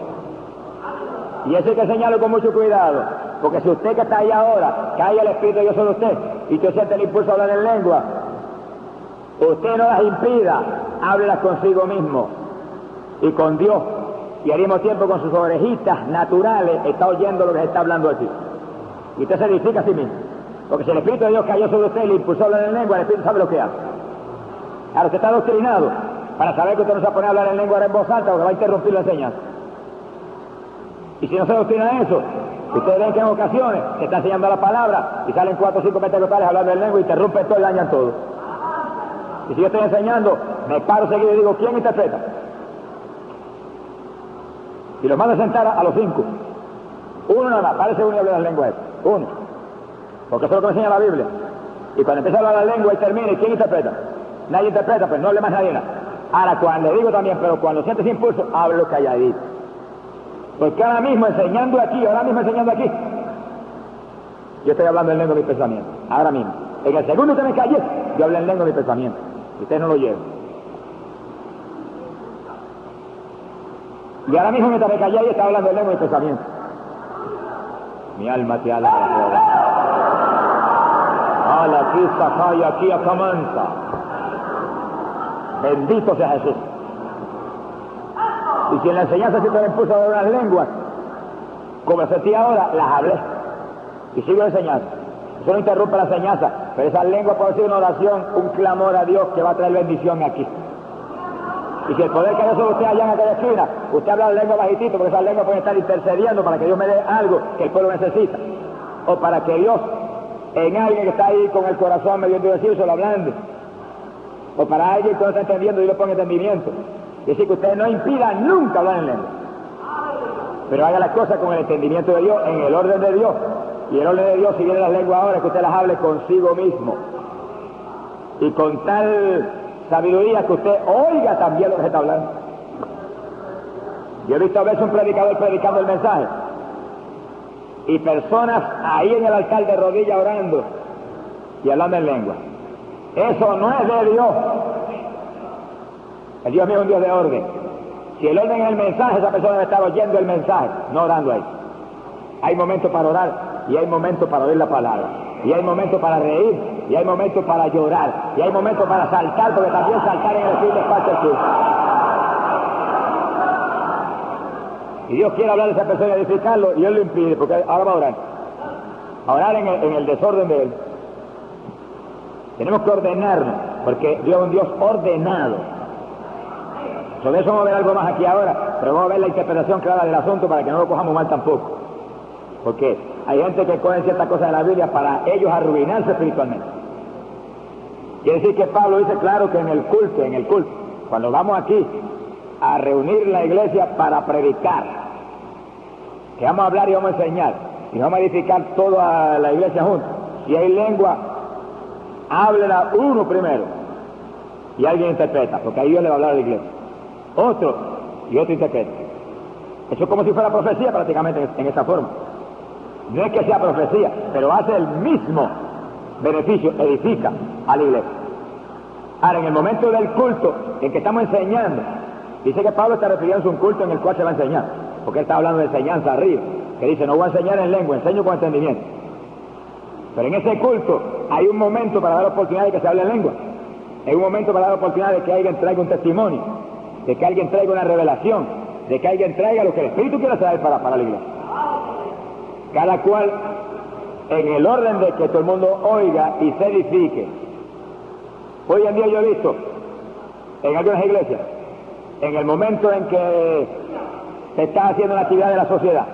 Y eso hay que señalarlo con mucho cuidado, porque si usted que está ahí ahora, cae el Espíritu de Dios sobre usted, y usted siente el impulso a hablar en lengua, usted no las impida, háblelas consigo mismo y con Dios, y al mismo tiempo con sus orejitas naturales está oyendo lo que se está hablando aquí. Y usted se edifica a sí mismo. Porque si el Espíritu de Dios cayó sobre usted y le impulsó a hablar en lengua, el Espíritu sabe lo que hace. Ahora usted está adoctrinado para saber que usted no se va a poner a hablar en lengua ahora en voz alta porque va a interrumpir la enseñanza. Y si no se adoctrina en eso, ustedes ven que en ocasiones se está enseñando la palabra y salen 4 o 5 pentecostales hablando en lengua y interrumpen todo y dañan todo. Y si yo estoy enseñando, me paro seguido y digo, ¿quién interpreta? Y los mando a sentar a los 5. Uno nada más, parece uno y habla las lenguas. Uno. Porque eso es lo que me enseña la Biblia. Y cuando empieza a hablar la lengua y termina, ¿y quién interpreta? Nadie interpreta, pues no hable más nadie nada. Ahora, cuando le digo también, pero cuando sientes impulso, hablo calladito. Porque ahora mismo enseñando aquí, yo estoy hablando en lengua de mi pensamiento. Ahora mismo. En el segundo que me callé, yo hablé en lengua de mi pensamiento. Y ustedes no lo llevan. Y ahora mismo mientras me callé, yo estaba hablando en lengua de mi pensamiento. Mi alma te alaba, Jehová. Ala, aquí está, y aquí acamanza. Bendito sea Jesús. Y si en la enseñanza se te impulso a hablar las lenguas, como sentí ahora, las hablé. Y sigo enseñando. Eso no interrumpe la enseñanza, pero esa lengua puede ser una oración, un clamor a Dios que va a traer bendición aquí. Y si el poder cayó sobre usted allá en aquella esquina, usted habla la lengua bajitito, porque esas lenguas pueden estar intercediendo para que Dios me dé algo que el pueblo necesita. O para que Dios, en alguien que está ahí con el corazón medio endurecido, se lo ablande. O para alguien que no está entendiendo, Dios le ponga entendimiento. Es decir, que usted no impida nunca hablar en lengua. Pero haga las cosas con el entendimiento de Dios, en el orden de Dios. Y el orden de Dios, si viene las lenguas ahora, es que usted las hable consigo mismo. Y con tal sabiduría que usted oiga también lo que se está hablando. Yo he visto a veces un predicador predicando el mensaje y personas ahí en el altar de rodillas orando y hablando en lengua. Eso no es de Dios. El Dios mío es un Dios de orden. Si el orden es el mensaje, esa persona debe estar oyendo el mensaje, no orando ahí. Hay momentos para orar y hay momentos para oír la palabra. Y hay momentos para reír y hay momentos para llorar. Y hay momentos para saltar, porque también saltar en el espíritu es parte del culto. Y Dios quiere hablar de esa persona y edificarlo, y Él lo impide, porque ahora va a orar. A orar en el desorden de Él. Tenemos que ordenarnos, porque Dios es un Dios ordenado. Sobre eso vamos a ver algo más aquí ahora, pero vamos a ver la interpretación clara del asunto para que no lo cojamos mal tampoco. Porque hay gente que coge ciertas cosas de la Biblia para ellos arruinarse espiritualmente. Quiere decir que Pablo dice claro que en el culto, cuando vamos aquí a reunir la iglesia para predicar, que vamos a hablar y vamos a enseñar, y vamos a edificar toda la iglesia juntos. Si hay lengua, háblela uno primero, y alguien interpreta, porque ahí Dios le va a hablar a la iglesia. Otro, y otro interpreta. Eso es como si fuera profecía prácticamente en esa forma. No es que sea profecía, pero hace el mismo beneficio, edifica a la iglesia. Ahora, en el momento del culto, en que estamos enseñando, dice que Pablo está refiriéndose a un culto en el cual se va a enseñar, porque él está hablando de enseñanza arriba, que dice, no voy a enseñar en lengua, enseño con entendimiento. Pero en ese culto hay un momento para dar oportunidad de que se hable en lengua. Hay un momento para dar oportunidad de que alguien traiga un testimonio, de que alguien traiga una revelación, de que alguien traiga lo que el Espíritu quiere traer para la iglesia. Cada cual en el orden de que todo el mundo oiga y se edifique. Hoy en día yo he visto en algunas iglesias, en el momento en que se está haciendo una actividad de la sociedad.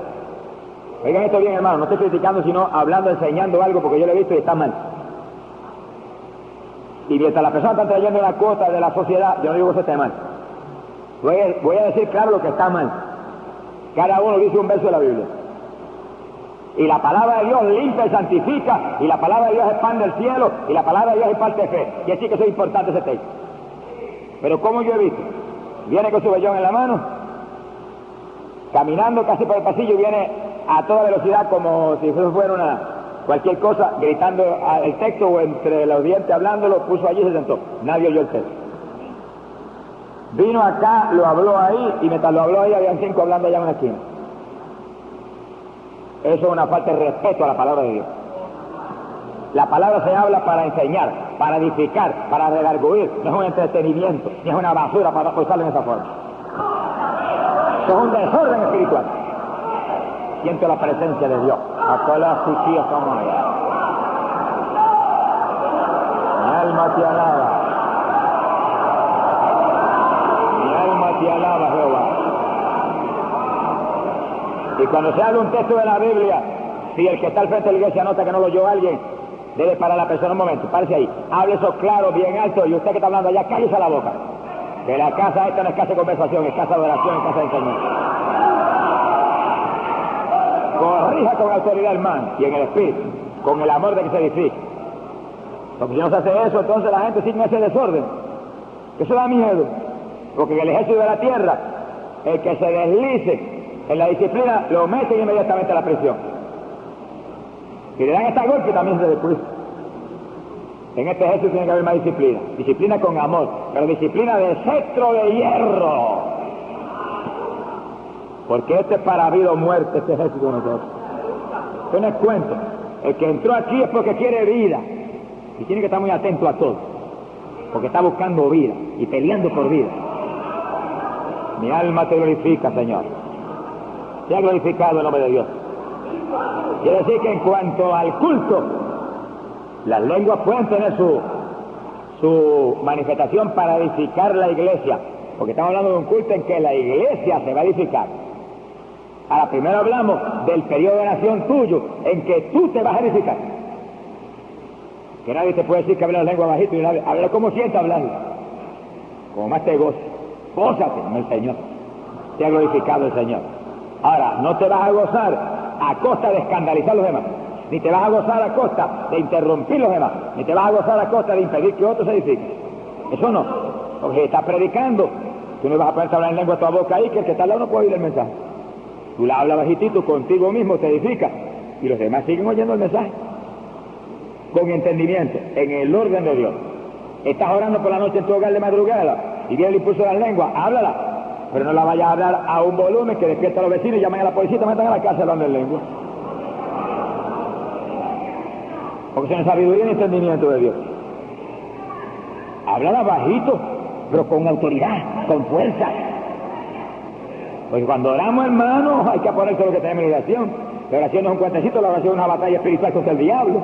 Oigan esto bien, hermano, no estoy criticando, sino hablando, enseñando algo, porque yo lo he visto y está mal. Y mientras la persona está trayendo una cuota de la sociedad, yo no digo que eso esté mal. Voy a decir claro lo que está mal. Cada uno dice un verso de la Biblia. Y la palabra de Dios limpia y santifica, y la palabra de Dios es pan del cielo, y la palabra de Dios es parte de fe. Y así que eso es importante ese texto. Pero como yo he visto, viene con su vellón en la mano, caminando casi por el pasillo, viene a toda velocidad como si eso fuera cualquier cosa, gritando el texto o entre los dientes hablándolo, puso allí y se sentó. Nadie oyó el texto. Vino acá, lo habló ahí, y mientras lo habló ahí habían 5 hablando allá en una esquina. Eso es una falta de respeto a la palabra de Dios. La palabra se habla para enseñar, para edificar, para redarguir. No es un entretenimiento, ni es una basura para usarlo en esa forma. Eso es un desorden espiritual. Siento la presencia de Dios. Hasta las chiquillas como allá. Mi alma te alaba. Mi alma te alaba, Jehová. Y cuando se habla un texto de la Biblia, si el que está al frente de la iglesia nota que no lo oyó alguien, debe parar a la persona un momento, párese ahí, hable eso claro, bien alto, y usted que está hablando allá, cállese la boca. Que la casa esta no es casa de conversación, es casa de oración, es casa de enseñanza. Corrija con autoridad, hermano, y en el espíritu, con el amor de que se edifique. Porque si no se hace eso, entonces la gente sigue en ese desorden. Eso da miedo, porque en el ejército de la tierra, el que se deslice en la disciplina, lo meten inmediatamente a la prisión. Si le dan este golpe, también se descuida. En este ejército tiene que haber más disciplina. Disciplina con amor, pero disciplina de cetro de hierro. Porque este es para vida o muerte, este ejército de nosotros. Esto no es cuento. El que entró aquí es porque quiere vida. Y tiene que estar muy atento a todo. Porque está buscando vida y peleando por vida. Mi alma te glorifica, Señor. Sea glorificado el nombre de Dios. Quiere decir que en cuanto al culto, las lenguas pueden tener su manifestación para edificar la iglesia, porque estamos hablando de un culto en que la iglesia se va a edificar. Ahora, primero hablamos del periodo de oración tuyo, en que tú te vas a edificar. Que nadie te puede decir que hable la lengua bajito y habla como sienta hablando. Como más te goza. Gózate en el Señor. Sea glorificado el Señor. Ahora, no te vas a gozar a costa de escandalizar a los demás, ni te vas a gozar a costa de interrumpir a los demás, ni te vas a gozar a costa de impedir que otros se edifiquen. Eso no, porque si estás predicando, tú no vas a poder hablar en lengua a tu boca ahí, que el que está al lado no puede oír el mensaje. Tú la hablas bajitito, contigo mismo te edificas, y los demás siguen oyendo el mensaje. Con entendimiento, en el orden de Dios. Estás orando por la noche en tu hogar de madrugada, y viene el impulso de las lenguas, háblala, pero no la vayas a hablar a un volumen que despierta a los vecinos y llamen a la policía y te metan a la cárcel hablando en lengua. Porque sin sabiduría ni entendimiento de Dios. Háblala bajito, pero con autoridad, con fuerza. Porque cuando oramos, hermanos, hay que poner todo lo que tenemos en oración. La oración no es un cuentecito, la oración es una batalla espiritual contra el diablo.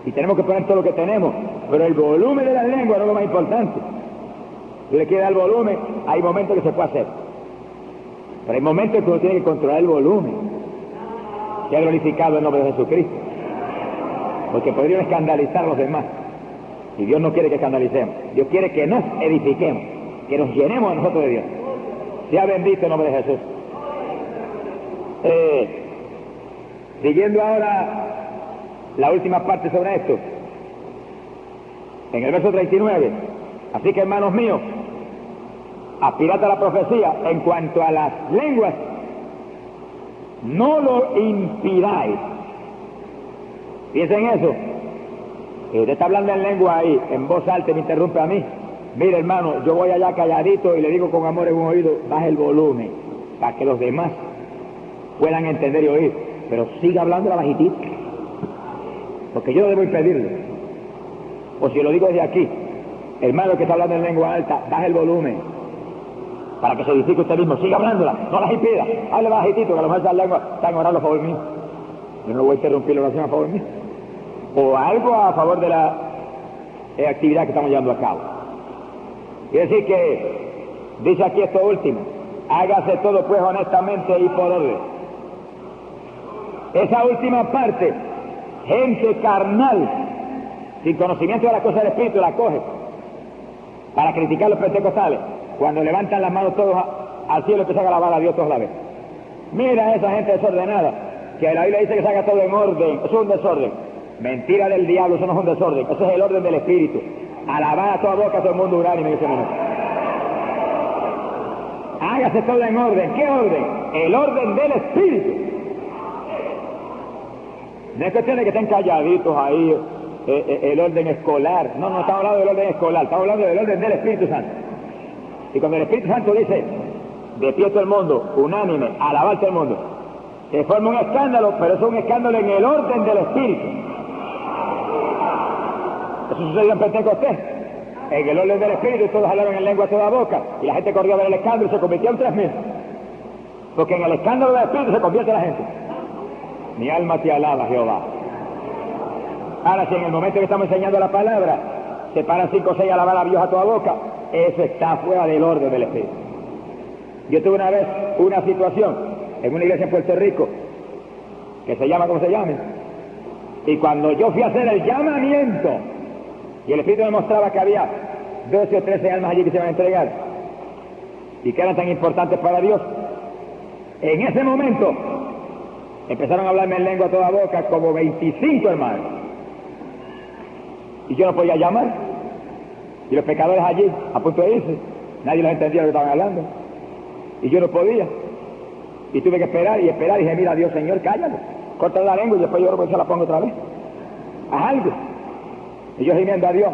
Y tenemos que poner todo lo que tenemos, pero el volumen de las lenguas no es lo más importante. Si le quiere dar volumen, hay momentos que se puede hacer, pero hay momentos que uno tiene que controlar el volumen. Se ha glorificado el nombre de Jesucristo, porque podrían escandalizar a los demás, y Dios no quiere que escandalicemos. Dios quiere que nos edifiquemos, que nos llenemos a nosotros de Dios. Sea bendito el nombre de Jesús. Siguiendo ahora la última parte sobre esto, en el verso 39, así que hermanos míos, aspirad a la profecía. En cuanto a las lenguas, no lo impidáis. Piensen en eso. Y usted está hablando en lengua ahí, en voz alta, y me interrumpe a mí. Mire, hermano, yo voy allá calladito y le digo con amor en un oído, baje el volumen, para que los demás puedan entender y oír. Pero siga hablando la bajitita, porque yo debo impedirle. O si lo digo desde aquí, hermano que está hablando en lengua alta, baje el volumen, para que se edifique usted mismo. Siga hablándola, no las impida. Hable bajitito, que a lo mejor esas lenguas están orando a favor mío. Yo no voy a interrumpir la oración a favor mío. O algo a favor de la actividad que estamos llevando a cabo. Quiere decir que, dice aquí esto último, hágase todo pues honestamente y por orden. Esa última parte, gente carnal, sin conocimiento de las cosas del Espíritu, la coge para criticar los pentecostales, cuando levantan las manos todos al cielo y empiezan a alabar a Dios todos a la vez. Mira a esa gente desordenada, que la Biblia dice que se haga todo en orden. Eso es un desorden. Mentira del diablo, eso no es un desorden, eso es el orden del Espíritu. Alabar a toda boca a todo el mundo unánime en ese momento. Hágase todo en orden. ¿Qué orden? El orden del Espíritu. No es cuestión de que estén calladitos ahí, el orden escolar. No estamos hablando del orden escolar, estamos hablando del orden del Espíritu Santo. Y cuando el Espíritu Santo dice, de pie todo el mundo, unánime, alabar todo el mundo, se forma un escándalo, pero es un escándalo en el orden del Espíritu. Eso sucedió en Pentecostés, en el orden del Espíritu, todos hablaron en lengua a toda boca, y la gente corrió a ver el escándalo y se convirtió en 3,000. Porque en el escándalo del Espíritu se convierte la gente. Mi alma te alaba, Jehová. Ahora, si en el momento que estamos enseñando la palabra, se paran 5 o 6 a alabar a Dios a toda boca, eso está fuera del orden del Espíritu. Yo tuve una vez una situación en una iglesia en Puerto Rico, que se llama como se llame, y cuando yo fui a hacer el llamamiento, y el Espíritu me mostraba que había 12 o 13 almas allí que se iban a entregar, y que eran tan importantes para Dios, en ese momento empezaron a hablarme en lengua a toda boca como 25 hermanos, y yo no podía llamar, y los pecadores allí a punto de irse, nadie los entendía lo que estaban hablando, y yo no podía, y tuve que esperar y esperar, y dije, mira Dios, Señor, cállalo, corta la lengua, y después yo creo que se la pongo otra vez, haz algo. Y yo gimiendo a Dios,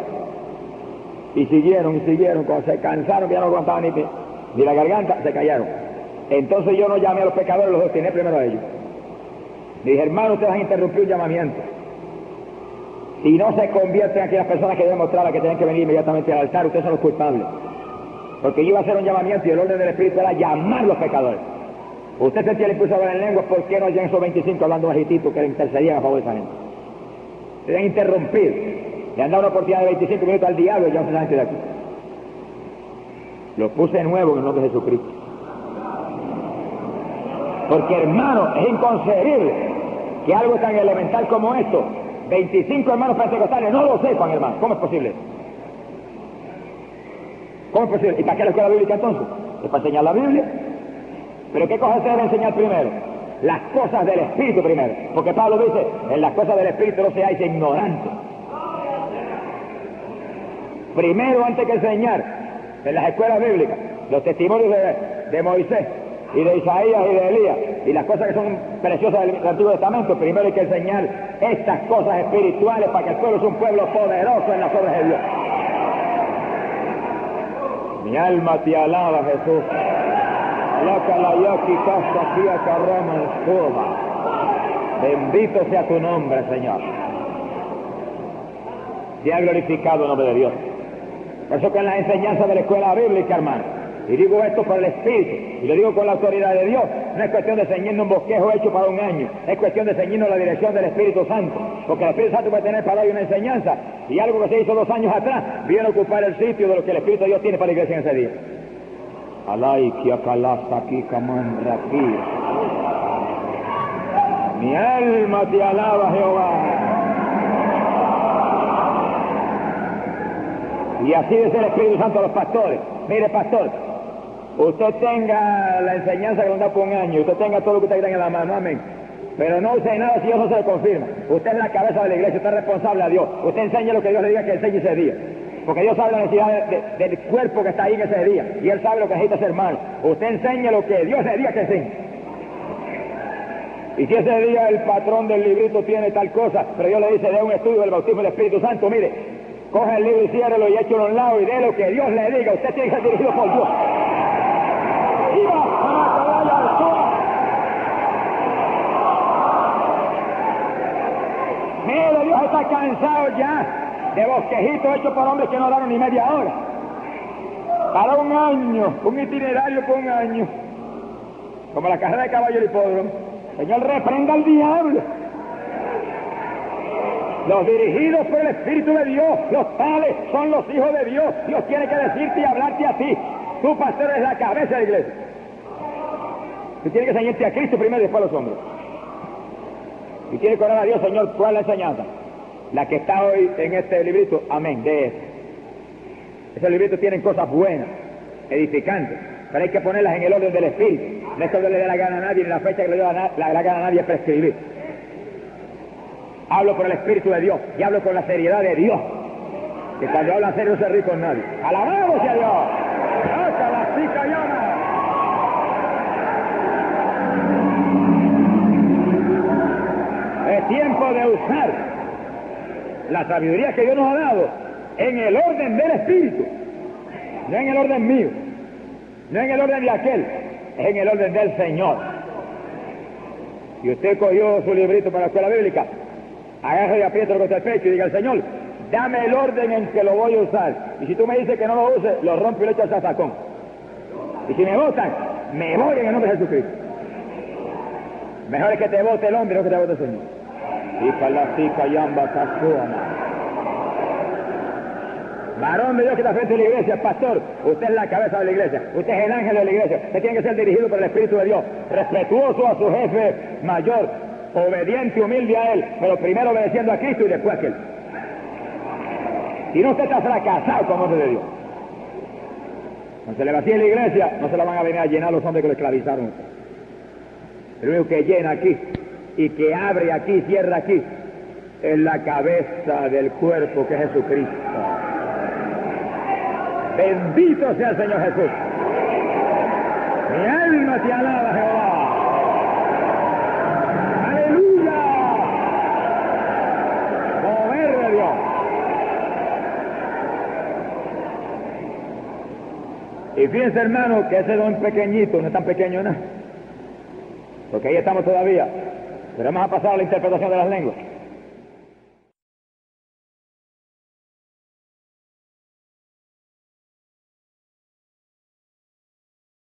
y siguieron, cuando se cansaron, que ya no aguantaban ni la garganta, se callaron. Entonces yo no llamé a los pecadores, los destiné primero a ellos. Dije, hermano, ustedes han interrumpido un llamamiento. Si no se convierten aquí las personas que deben mostrar que tienen que venir inmediatamente al altar, ustedes son los culpables. Porque yo iba a hacer un llamamiento y el orden del Espíritu era llamar a los pecadores. Usted sentía el impulso de hablar en lenguas, ¿por qué no llegan esos 25 hablando bajitito que le intercedían a favor de esa gente? Deben interrumpir. Le han dado una oportunidad de 25 minutos al diablo y ya no se saben de aquí. Lo puse de nuevo en el nombre de Jesucristo. Porque, hermano, es inconcebible que algo tan elemental como esto, 25 hermanos pentecostales no lo sepan, hermano. ¿Cómo es posible? ¿Cómo es posible? ¿Y para qué la escuela bíblica entonces? Es para enseñar la Biblia. ¿Pero qué cosas se debe enseñar primero? Las cosas del Espíritu primero. Porque Pablo dice, en las cosas del Espíritu no seáis ignorantes. Primero, antes que enseñar en las escuelas bíblicas los testimonios de Moisés y de Isaías y de Elías y las cosas que son preciosas del Antiguo Testamento, primero hay que enseñar estas cosas espirituales para que el pueblo sea un pueblo poderoso en las obras de Dios. Mi alma te alaba, Jesús. Bendito sea tu nombre, Señor. Sea glorificado el nombre de Dios. Por eso que en la enseñanza de la escuela bíblica, hermano, y digo esto por el Espíritu, y lo digo con la autoridad de Dios, no es cuestión de ceñirnos un bosquejo hecho para un año, es cuestión de ceñirnos la dirección del Espíritu Santo, porque el Espíritu Santo puede tener para hoy una enseñanza, y algo que se hizo 2 años atrás, viene a ocupar el sitio de lo que el Espíritu de Dios tiene para la iglesia en ese día. Mi alma te alaba, Jehová. Y así dice el Espíritu Santo a los pastores. Mire, pastor, usted tenga la enseñanza que nos da por un año, usted tenga todo lo que usted tenga en la mano, amén. Pero no use nada si Dios no se lo confirma. Usted es la cabeza de la iglesia, usted es responsable a Dios. Usted enseña lo que Dios le diga que enseñe ese día. Porque Dios sabe la necesidad del cuerpo que está ahí en ese día. Y Él sabe lo que necesita ser hermano. Usted enseña lo que Dios le diga que enseñe. Y si ese día el patrón del librito tiene tal cosa, pero Dios le dice, de un estudio del bautismo del Espíritu Santo, mire, coge el libro y ciérrelo y échalo a un lado y dé lo que Dios le diga. Usted tiene que ser dirigido por Dios. ¡Viva! Mire, Dios está cansado ya de bosquejitos hechos por hombres que no daron ni media hora. Para un año, un itinerario por un año. Como la carrera de caballo y hipódromo. Señor, reprenda al diablo. Los dirigidos por el Espíritu de Dios, los tales son los hijos de Dios. Dios tiene que decirte y hablarte a ti. Tu pastor es la cabeza de la iglesia. Tú tienes que enseñarte a Cristo primero y después a los hombres. Y tienes que orar a Dios, Señor, ¿cuál es la enseñanza? La que está hoy en este librito, amén, de eso. Esos libritos tienen cosas buenas, edificantes, pero hay que ponerlas en el orden del Espíritu. No es que no le dé la gana a nadie, ni la fecha que le dé la gana a nadie es prescribir. Hablo por el Espíritu de Dios y hablo con la seriedad de Dios. Que cuando habla serio no se ríe con nadie. ¡Alabado sea Dios! ¡Hasta la chica llama! Es tiempo de usar la sabiduría que Dios nos ha dado en el orden del Espíritu, no en el orden mío, no en el orden de aquel, es en el orden del Señor. Si usted cogió su librito para la escuela bíblica, agarre y apriétalo contra el pecho y diga al Señor, dame el orden en que lo voy a usar. Y si tú me dices que no lo use, lo rompo y lo echo al zafacón. Y si me votan, me voy en el nombre de Jesucristo. Mejor es que te vote el hombre, no que te vote el Señor. Y palastica yamba casuana. Varón de Dios que está frente a la iglesia, pastor, usted es la cabeza de la iglesia, usted es el ángel de la iglesia, usted tiene que ser dirigido por el Espíritu de Dios, respetuoso a su jefe mayor, obediente y humilde a él, pero primero obedeciendo a Cristo y después a aquel. Si no, usted está fracasado como hombre de Dios. Cuando se le vacíe la iglesia, no se la van a venir a llenar los hombres que lo esclavizaron. El único que llena aquí y que abre aquí y cierra aquí es la cabeza del cuerpo que es Jesucristo. Bendito sea el Señor Jesús. Mi alma te alaba, Jehová. Aleluya. Mover de Dios. Y fíjense, hermano, que ese don pequeñito no es tan pequeño nada. Porque ahí estamos todavía. Pero vamos a pasar a la interpretación de las lenguas.